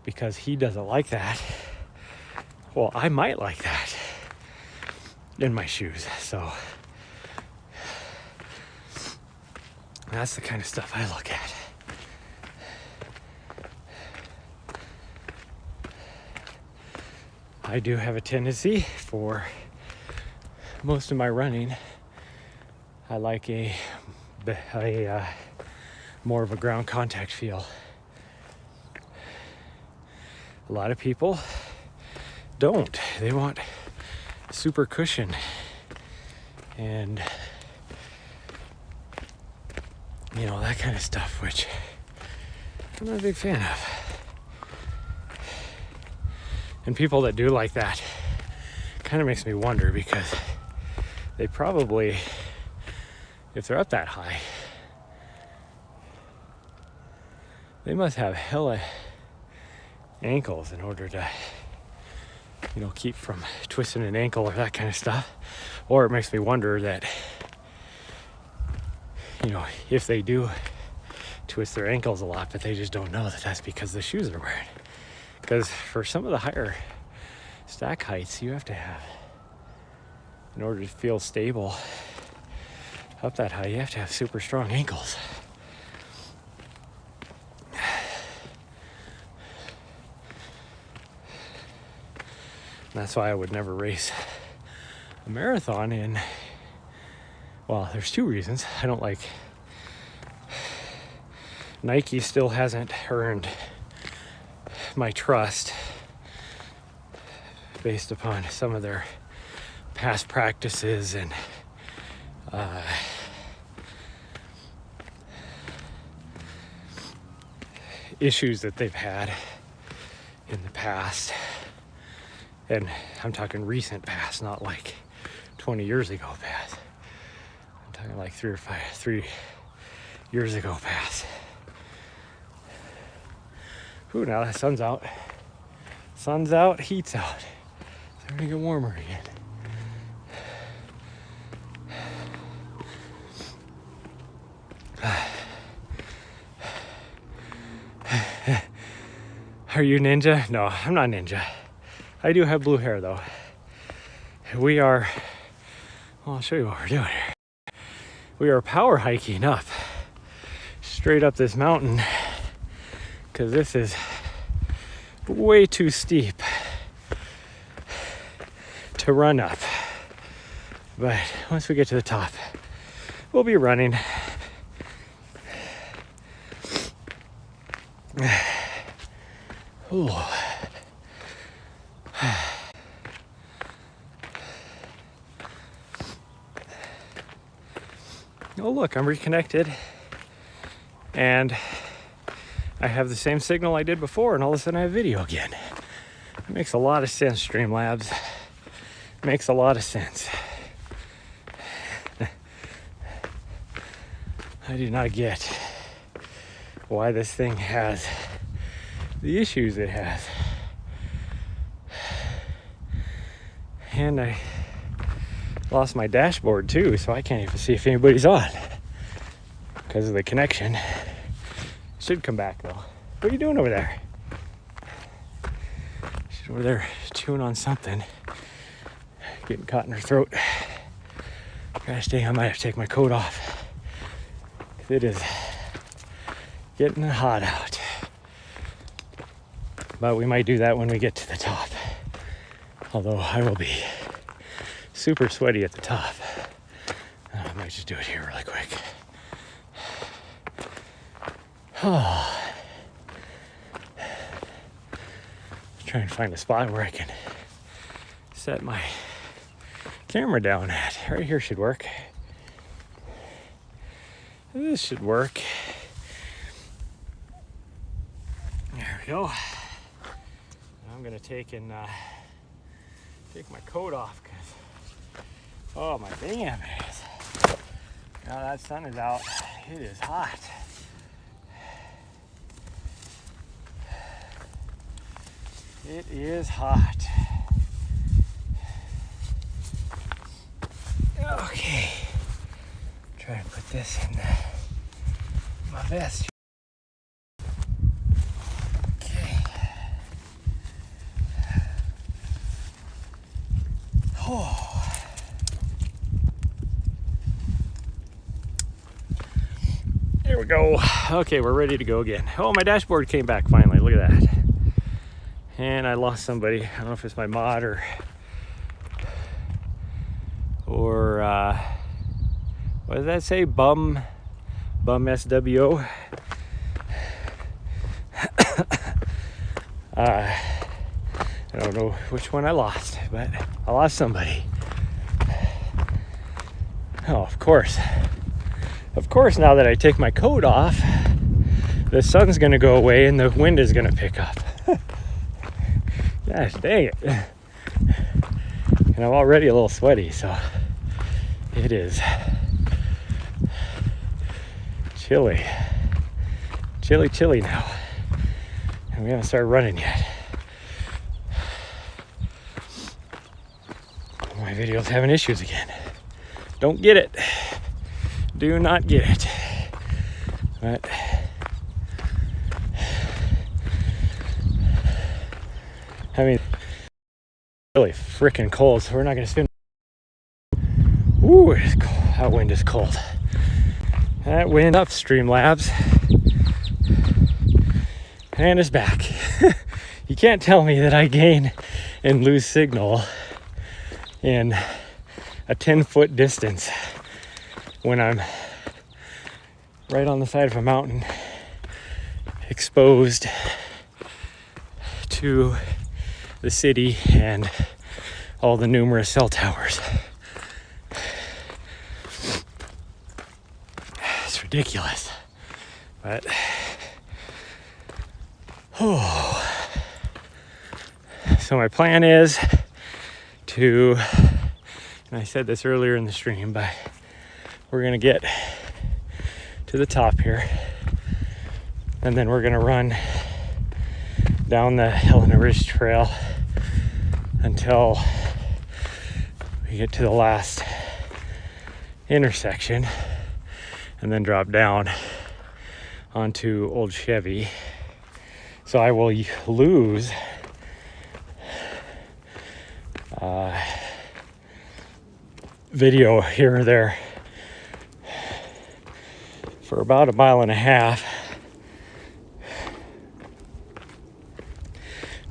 S1: because he doesn't like that, well, I might like that in my shoes. So that's the kind of stuff I look at. I do have a tendency for most of my running, I like a more of a ground contact feel. A lot of people don't. They want super cushion, and that kind of stuff, which I'm not a big fan of. And people that do like that kind of makes me wonder, because they probably, if they're up that high, they must have hella ankles in order to keep from twisting an ankle or that kind of stuff. Or it makes me wonder that if they do twist their ankles a lot, but they just don't know that that's because the shoes they're wearing. Because for some of the higher stack heights, you have to have, in order to feel stable up that high, you have to have super strong ankles. And that's why I would never race a marathon in, well, there's two reasons. I don't like, Nike still hasn't earned my trust based upon some of their past practices and issues that they've had in the past. And I'm talking recent past, not like 20 years ago past. I'm talking like 3 years ago past. Ooh, now the sun's out. Sun's out, heat's out. It's starting to get warmer again. Are you ninja? No, I'm not ninja. I do have blue hair though. We are, well, I'll show you what we're doing here. We are power hiking up, straight up this mountain, because this is way too steep to run up. But once we get to the top, we'll be running. Ooh. Oh look, I'm reconnected, and I have the same signal I did before, and all of a sudden I have video again. It makes a lot of sense, Streamlabs. Makes a lot of sense. I do not get why this thing has the issues it has. And I lost my dashboard too, so I can't even see if anybody's on because of the connection. Should come back though. What are you doing over there? She's over there chewing on something, getting caught in her throat. Gosh dang, I might have to take my coat off. It is getting hot out. But we might do that when we get to the top. Although I will be super sweaty at the top. I might just do it here really quick. Oh. Try and find a spot where I can set my camera down at. Right here should work. This should work. There we go. I'm gonna take my coat off because, oh my damn ass. Now that sun is out, it is hot. It is hot. Okay. Try and put this in my vest. Okay. Oh. There we go. Okay, we're ready to go again. Oh, my dashboard came back finally. Look at that. And I lost somebody. I don't know if it's my mod or what does that say? Bum SWO. I don't know which one I lost, but I lost somebody. Oh, of course. Of course, now that I take my coat off, the sun's gonna go away and the wind is gonna pick up. Gosh dang it. And I'm already a little sweaty, so it is chilly. Chilly now. And we haven't started running yet. My video's having issues again. Don't get it. Do not get it. But I mean, really freaking cold, so we're not gonna spin. Ooh, it is cold. That wind is cold. That wind up, Streamlabs. And it's back. You can't tell me that I gain and lose signal in a 10-foot distance when I'm right on the side of a mountain, exposed to the city and all the numerous cell towers. It's ridiculous. But so my plan is to, and I said this earlier in the stream, but we're gonna get to the top here and then we're gonna run down the Helena Ridge Trail until we get to the last intersection and then drop down onto Old Chevy. So I will lose video here or there for about a mile and a half,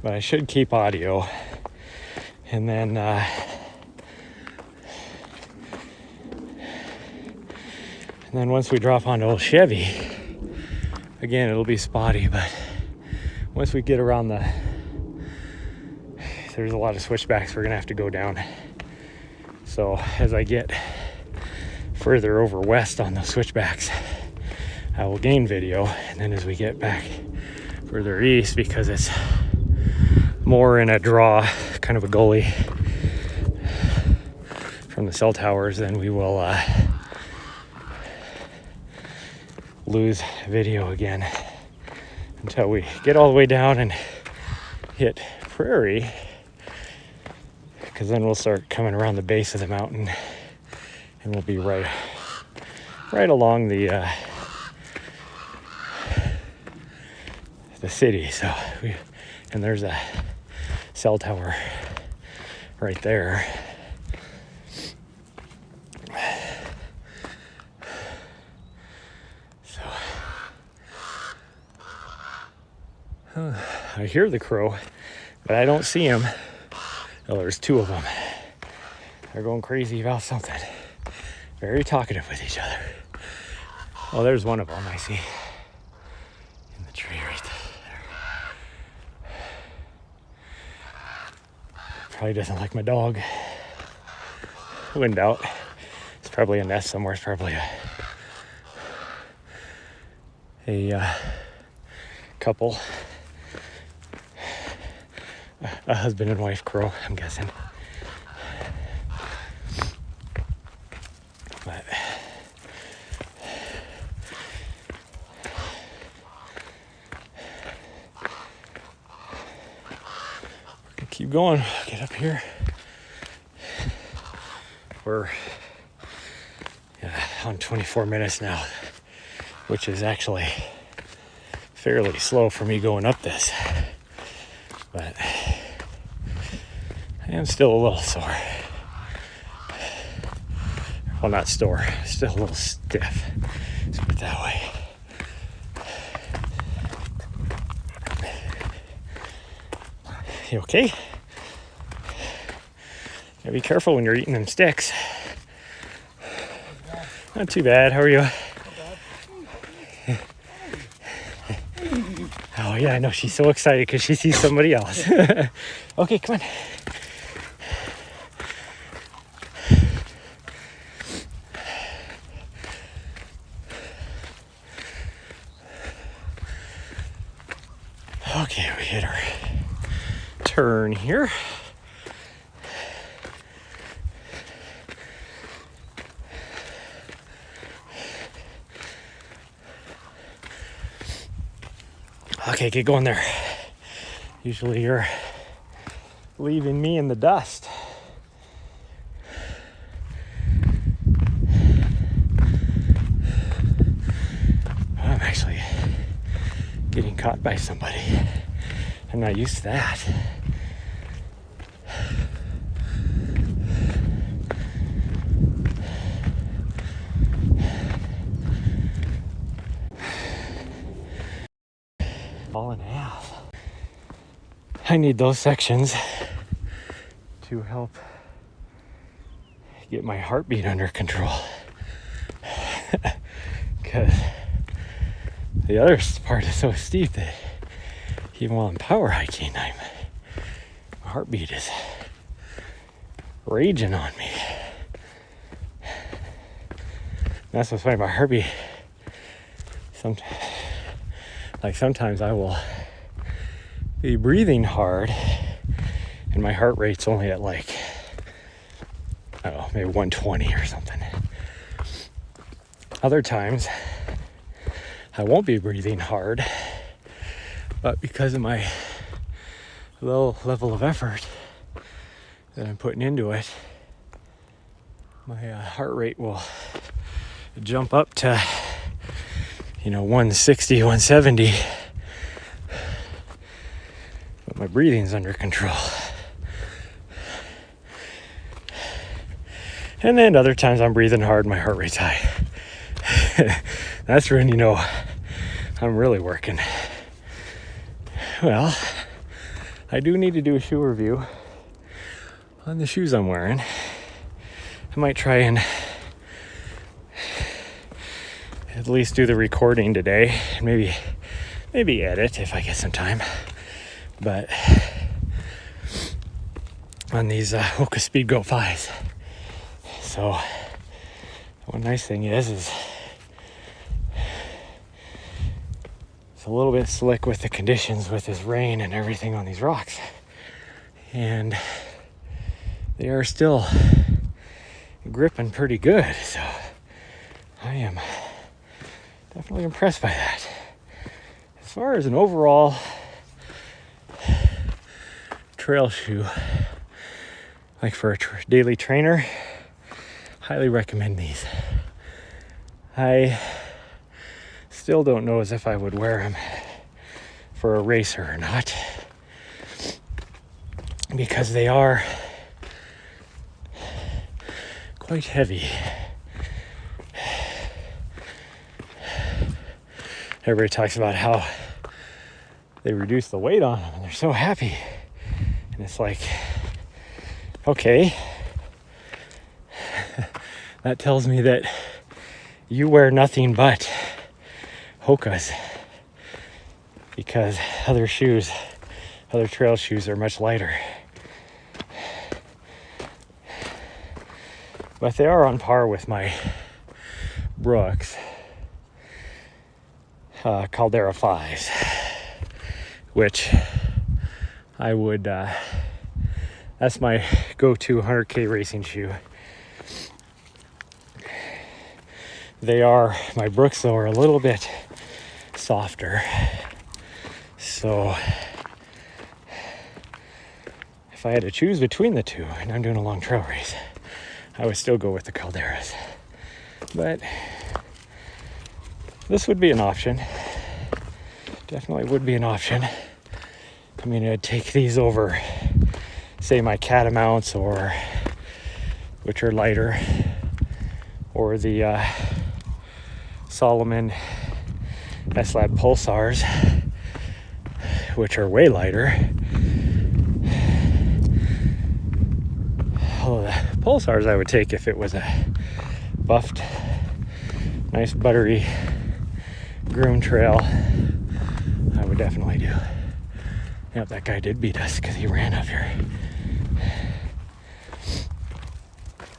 S1: but I should keep audio. And then once we drop onto Old Chevy, again it'll be spotty, but once we get around there's a lot of switchbacks we're gonna have to go down. So as I get further over west on those switchbacks, I will gain video. And then as we get back further east, because it's more in a draw, kind of a gully from the cell towers, then we will lose video again until we get all the way down and hit prairie, because then we'll start coming around the base of the mountain and we'll be right along the city. So and there's a cell tower right there. So I hear the crow, but I don't see him. Oh, there's two of them. They're going crazy about something. Very talkative with each other. Oh, there's one of them I see in the tree right there. Probably doesn't like my dog. Wouldn't doubt. It's probably a nest somewhere. It's probably a couple. A husband and wife crow, I'm guessing. But keep going. Get up here. We're on 24 minutes now, which is actually fairly slow for me going up this. But I am still a little sore. Well, not sore, still a little stiff. Let's put it that way. You okay? Gotta be careful when you're eating them sticks. Not too bad. How are you? Oh yeah, I know. She's so excited because she sees somebody else. Okay, come on. Okay, we hit our turn here. Okay, get going there. Usually you're leaving me in the dust. I'm actually getting caught by somebody. I'm not used to that. All in half. I need those sections to help get my heartbeat under control. Because the other part is so steep that even while I'm power hiking, my heartbeat is raging on me. That's what's funny about heartbeat. Sometimes I will be breathing hard and my heart rate's only at like, I don't know, maybe 120 or something. Other times I won't be breathing hard, but because of my low level of effort that I'm putting into it, my heart rate will jump up to 160, 170. But my breathing's under control. And then other times I'm breathing hard and my heart rate's high. That's when I'm really working. Well, I do need to do a shoe review on the shoes I'm wearing. I might try and at least do the recording today and maybe edit if I get some time. But on these Hoka Speed Go 5s. So one nice thing is it's a little bit slick with the conditions with this rain and everything on these rocks. And they are still gripping pretty good. So I am definitely impressed by that. As far as an overall trail shoe, like for a daily trainer, highly recommend these. I still don't know as if I would wear them for a racer or not, because they are quite heavy. Everybody talks about how they reduce the weight on them and they're so happy. And it's like, okay, that tells me that you wear nothing but Hokas, because other trail shoes are much lighter. but they are on par with my Brooks Caldera 5s, which I would, that's my go-to 100K racing shoe. My Brooks though are a little bit softer. So if I had to choose between the two, and I'm doing a long trail race, I would still go with the Calderas. But this would be an option. Definitely would be an option. I mean, I'd take these over, say, my Catamounts, or which are lighter, or the Solomon S-Lab Pulsars, which are way lighter. Although the Pulsars I would take if it was a buffed, nice buttery groom trail. I would definitely do. Yep, that guy did beat us because he ran up here.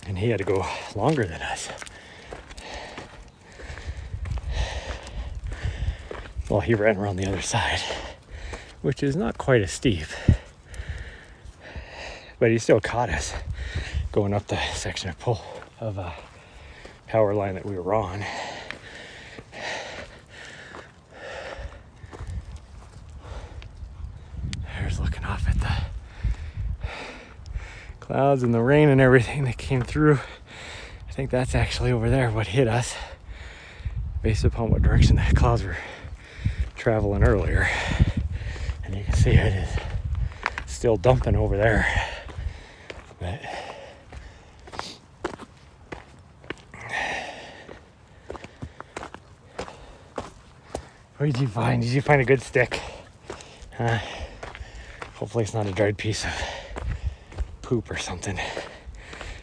S1: And he had to go longer than us. Well, he ran around the other side, which is not quite as steep. But he still caught us going up the section of power line that we were on. There's looking off at the clouds and the rain and everything that came through. I think that's actually over there what hit us, based upon what direction the clouds were traveling earlier. And you can see it is still dumping over there. But what did you find? Did you find a good stick? Hopefully it's not a dried piece of poop or something.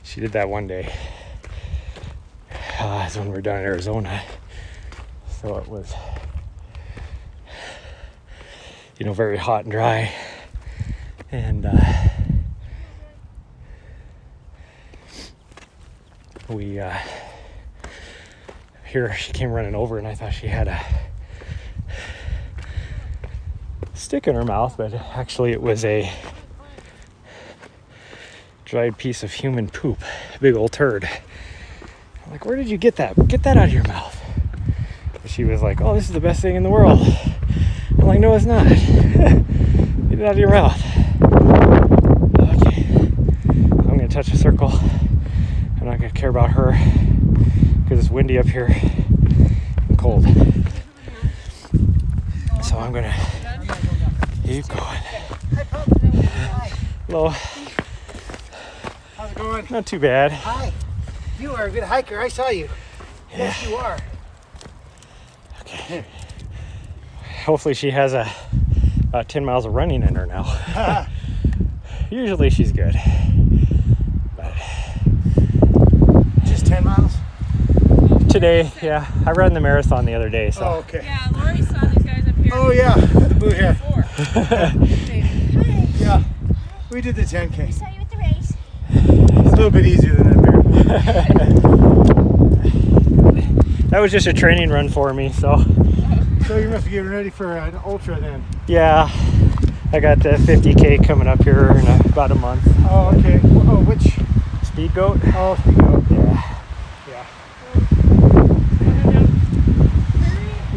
S1: She did that one day. That's when we were down in Arizona. So it was, very hot and dry. And here she came running over, and I thought she had a stick in her mouth, but actually it was a dried piece of human poop, a big old turd. I'm like, where did you get that? Get that out of your mouth. And she was like, oh, this is the best thing in the world. I'm like, no, it's not. Get it out of your mouth. Okay, I'm gonna touch a circle. I'm not gonna care about her because it's windy up here and cold. So I'm gonna keep going. Hello.
S2: How's it going?
S1: Not too bad.
S2: Hi. You are a good hiker. I saw you.
S1: Yeah.
S2: Yes, you are.
S1: Okay. Hopefully she has about 10 miles of running in her now. Usually she's good. But
S2: just 10 miles?
S1: Today, yeah. I ran the marathon the other day, so.
S2: Oh, okay.
S3: Yeah, Lori saw these guys up here.
S2: Oh, yeah. Blue hair.
S3: Hi.
S2: Yeah. We did the 10K.
S4: I saw you at the race.
S2: It's a little bit easier than that bear.
S1: That was just a training run for me, so.
S2: So you must be getting ready for an ultra then.
S1: Yeah. I got the 50K coming up here in about a month.
S2: Oh, okay. Oh, which?
S1: Speed Goat?
S2: Oh, speed goat.
S1: Yeah.
S2: Yeah.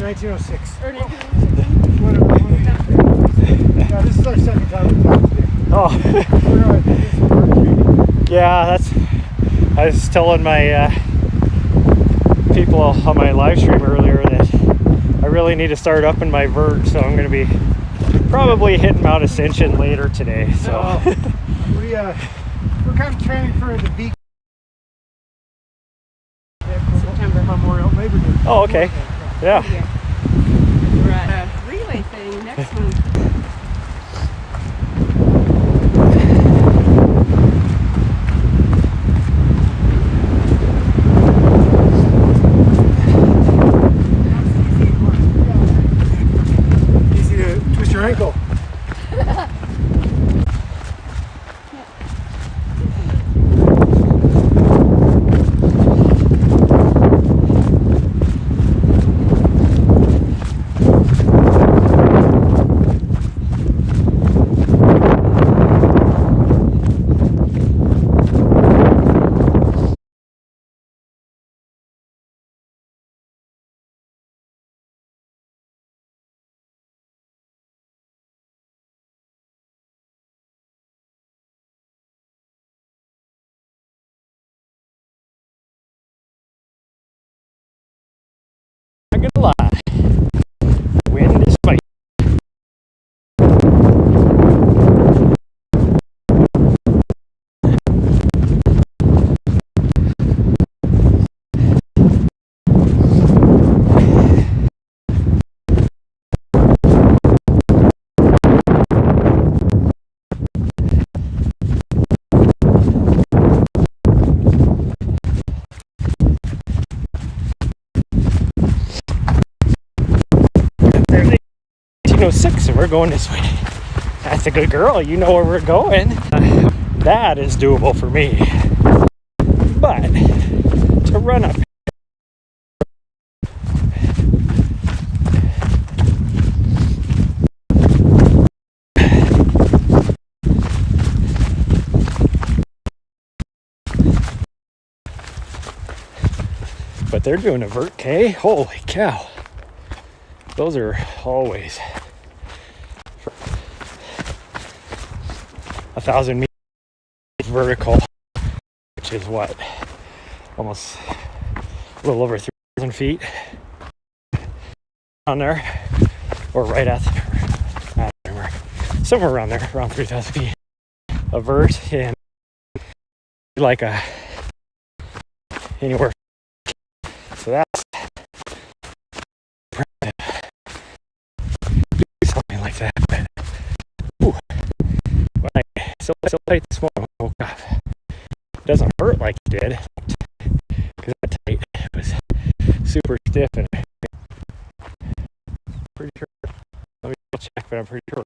S2: 1906. Whatever. Yeah, this is our second time we've talked today.
S1: Oh.
S2: We're doing some work training.
S1: Yeah, I was telling my people on my live stream earlier that I really need to start up in my vert, so I'm going to be probably hitting Mount Ascension later today. So
S2: we're kind of training for the V. September Memorial Labor Day.
S1: Oh, okay. Yeah.
S3: We're at a relay thing next month.
S2: Easy to twist your ankle.
S1: gonna lie. Wind is fighting. There's 1806 and we're going this way. That's a good girl. You know where we're going. That is doable for me. But to run up. But they're doing a vert K. Holy cow. Those are always 1,000 meters vertical, which is what? Almost a little over 3,000 feet on there, or right at, I don't remember, somewhere around there, around 3,000 feet of vert, and like a anywhere. So that's something like that. But, ooh, when I so tight this morning, I woke up. It doesn't hurt like it did because that tight was super stiff, and pretty sure. Let me check, but I'm pretty sure.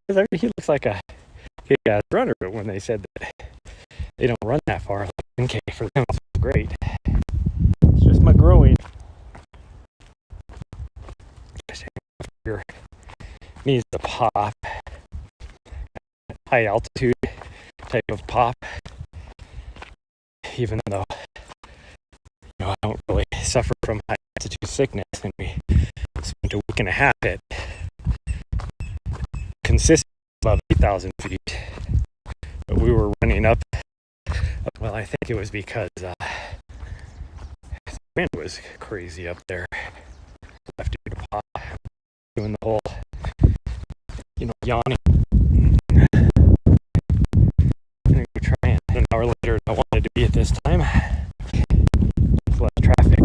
S1: Because he looks like a kick-ass runner, but when they said that they don't run that far, like 10K for them, it's great. It's just my growing. Your needs to pop. High altitude type of pop. Even though I don't really suffer from high altitude sickness, and we spent a week and a half at consistently above 8,000 feet. But we were running up. Well, I think it was because the wind was crazy up there. Left you to pop, doing the whole, yawning. And we try and an hour later, I wanted to be at this time. There's less traffic.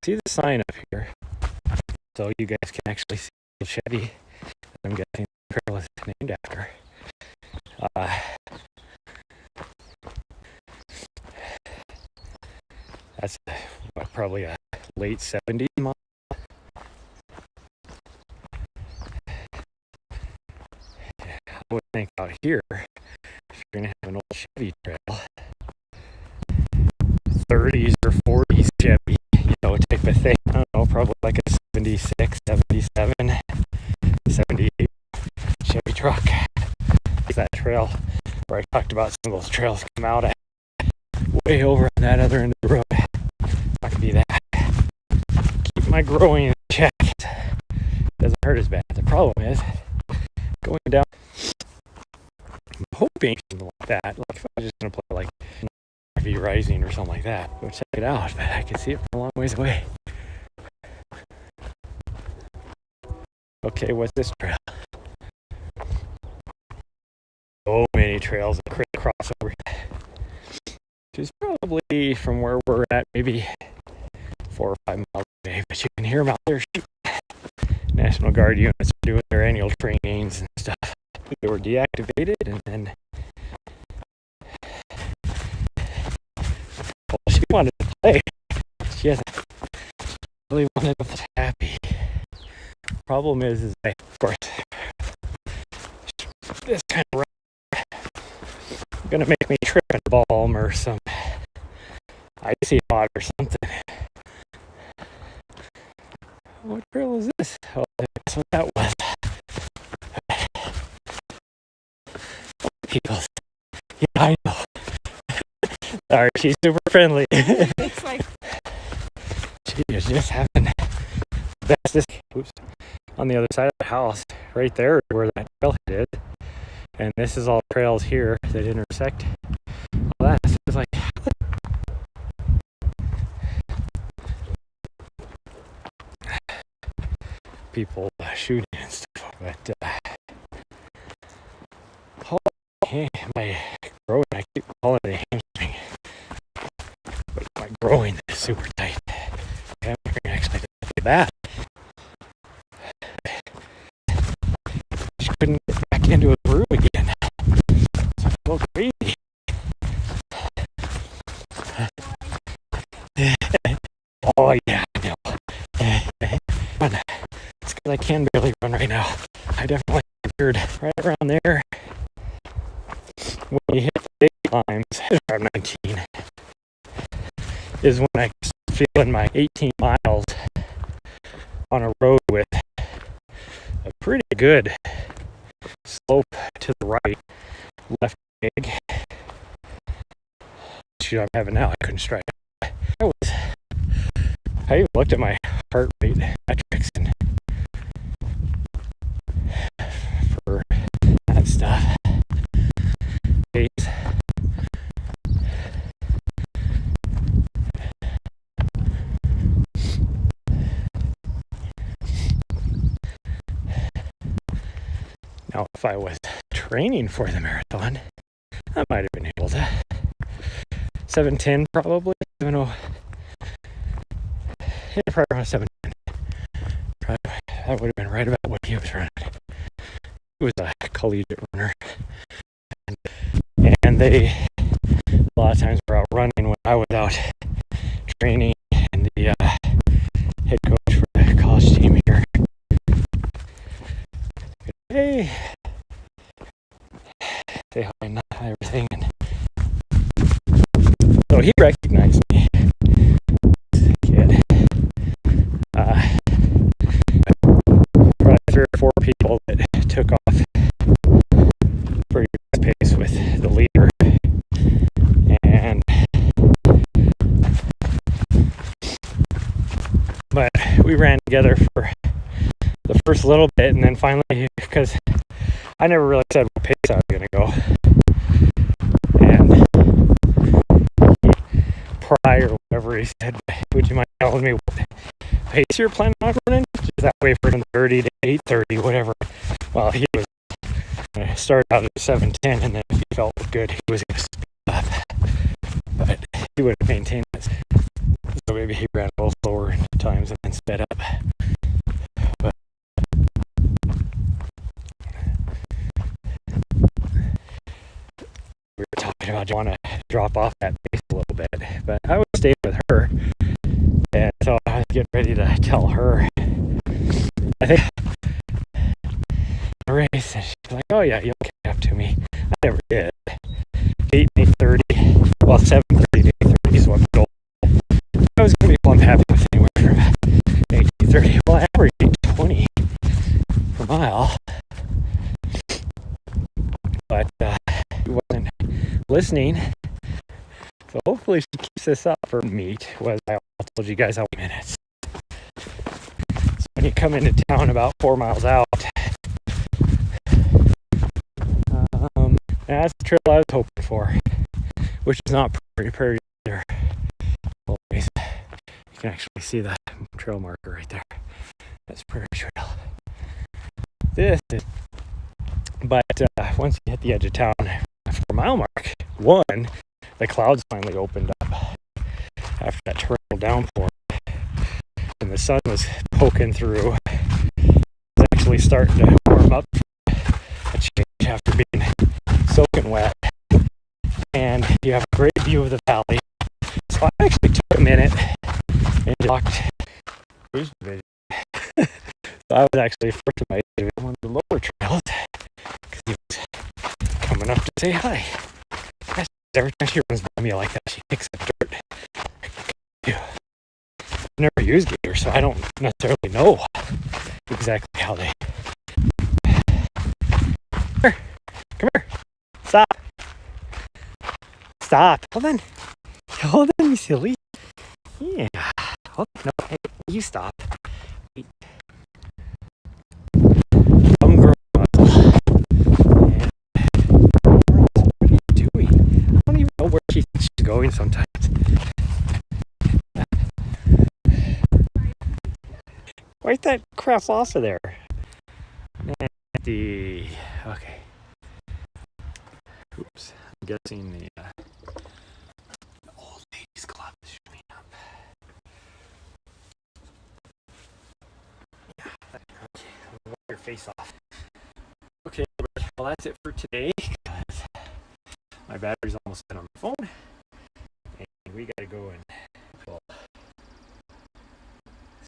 S1: See the sign up here, so you guys can actually see the Chevy. I'm guessing the trail is named after. That's probably a late 70s model. I would think out here, if you're going to have an old Chevy trail, 30s or 40s Chevy, type of thing. I don't know, probably like a 76, 77, 78 Chevy truck. That trail where I talked about, some of those trails come out at way over on that other end of the road. Not gonna be that. Keep my growing in check. Doesn't hurt as bad. The problem is going down. I'm hoping something like that. Like if I was just gonna play like RV Rising or something like that, go check it out. But I can see it from a long ways away. Okay, what's this trail? So many trails that cross over. Which is probably from where we're at, maybe 4 or 5 miles away. But you can hear them out there shooting. National Guard units are doing their annual trainings and stuff. They were deactivated, and then she wanted to play. She hasn't really wanted to play happy. Problem is that, of course, this kind of gonna make me trip and balm or some icy hot or something. What trail is this? Oh, that's what that was. People, yeah, I know. Sorry, she's super friendly.
S3: It's like
S1: She is just having bestest. Oops. On the other side of the house, right there, where that trailhead is. And this is all trails here that intersect. Well, that's just like people shooting and stuff. But my groin, I keep calling it a hamstring, but my groin is super tight. I'm actually bad. She couldn't get back into a groove again. So I go crazy. Oh yeah, I know. It's because I can barely run right now. I definitely figured right around there. When you hit the big climbs, I'm 19, is when I start feeling my 18 miles on a road with a pretty good slope to the right, left leg. Shoot, I'm having now. I couldn't strike. I even looked at my heart rate metrics and for that stuff. Pace. Now, if I was training for the marathon, I might have been able to. 7:10 probably. 7:0. Yeah, probably around 7:10. That would have been right about what he was running. He was a collegiate runner. And they, a lot of times, were out running when I was out training, and the head coach for the college team here. Hey, say hi and everything. And so he recognized me. Kid. Probably 3 or 4 people that took off pretty fast pace with the leader. And but we ran together for the first little bit, and then finally, because I never really said what pace I was going to go, and prior, whatever he said, would you mind telling me what pace you're planning on running? Just that way for 30 to 8:30, whatever. Well, he was going to start out at 7:10, and then if he felt good, he was going to speed up. But he would have maintained it. So maybe he ran a little slower in times and then sped up. But we were talking about, do you want to drop off that pace a little bit? But I would stay with her. And so I was getting ready to tell her. I think the race, and she's like, oh yeah, you'll catch up to me. I never did. 8:30. Well, 7:30 to 8:30 is what my goal. I was going to be plumb happy with anywhere from 8:30. Well, I averaged 8:20 per mile. But he wasn't listening. So hopefully she keeps this up for meet. Was I told you guys how many minutes. So when you come into town about 4 miles out, that's the trail I was hoping for, which is not prairie either. Always, you can actually see the trail marker right there. That's prairie trail. This is, but once you hit the edge of town, 4 mile mark, the clouds finally opened up after that torrential downpour, and the sun was poking through. It's actually starting to warm up a change after being soaking wet, and you have a great view of the valley. So I actually took a minute and walked cruise vision. So I was actually first of my one of the lower trails because he was coming up to say hi. Every time she runs by me like that, she kicks up dirt. I've never used gators, so I don't necessarily know exactly how they. Come here. Stop. Stop. Hold on, you silly. Yeah. Hold on. No, hey, you stop. Wait. Girl. What are you doing? I don't even know where she thinks she's going sometimes. Wipe that crap off of there. Nasty. Okay. Oops. I'm guessing the old ladies club is showing up. Yeah. Okay. Wipe your face off. Okay. Well, that's it for today. My battery's almost dead on my phone. And we gotta go and well,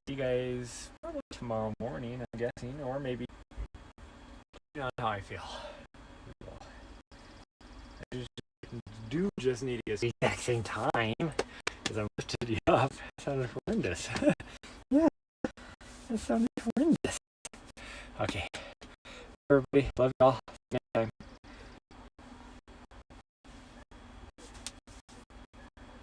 S1: see you guys probably tomorrow morning, I'm guessing, or maybe not how I feel. I just need to get the exact same time because I lifted you up. That sounded horrendous. Yeah, that sounded horrendous. Okay, everybody, love y'all. Next time.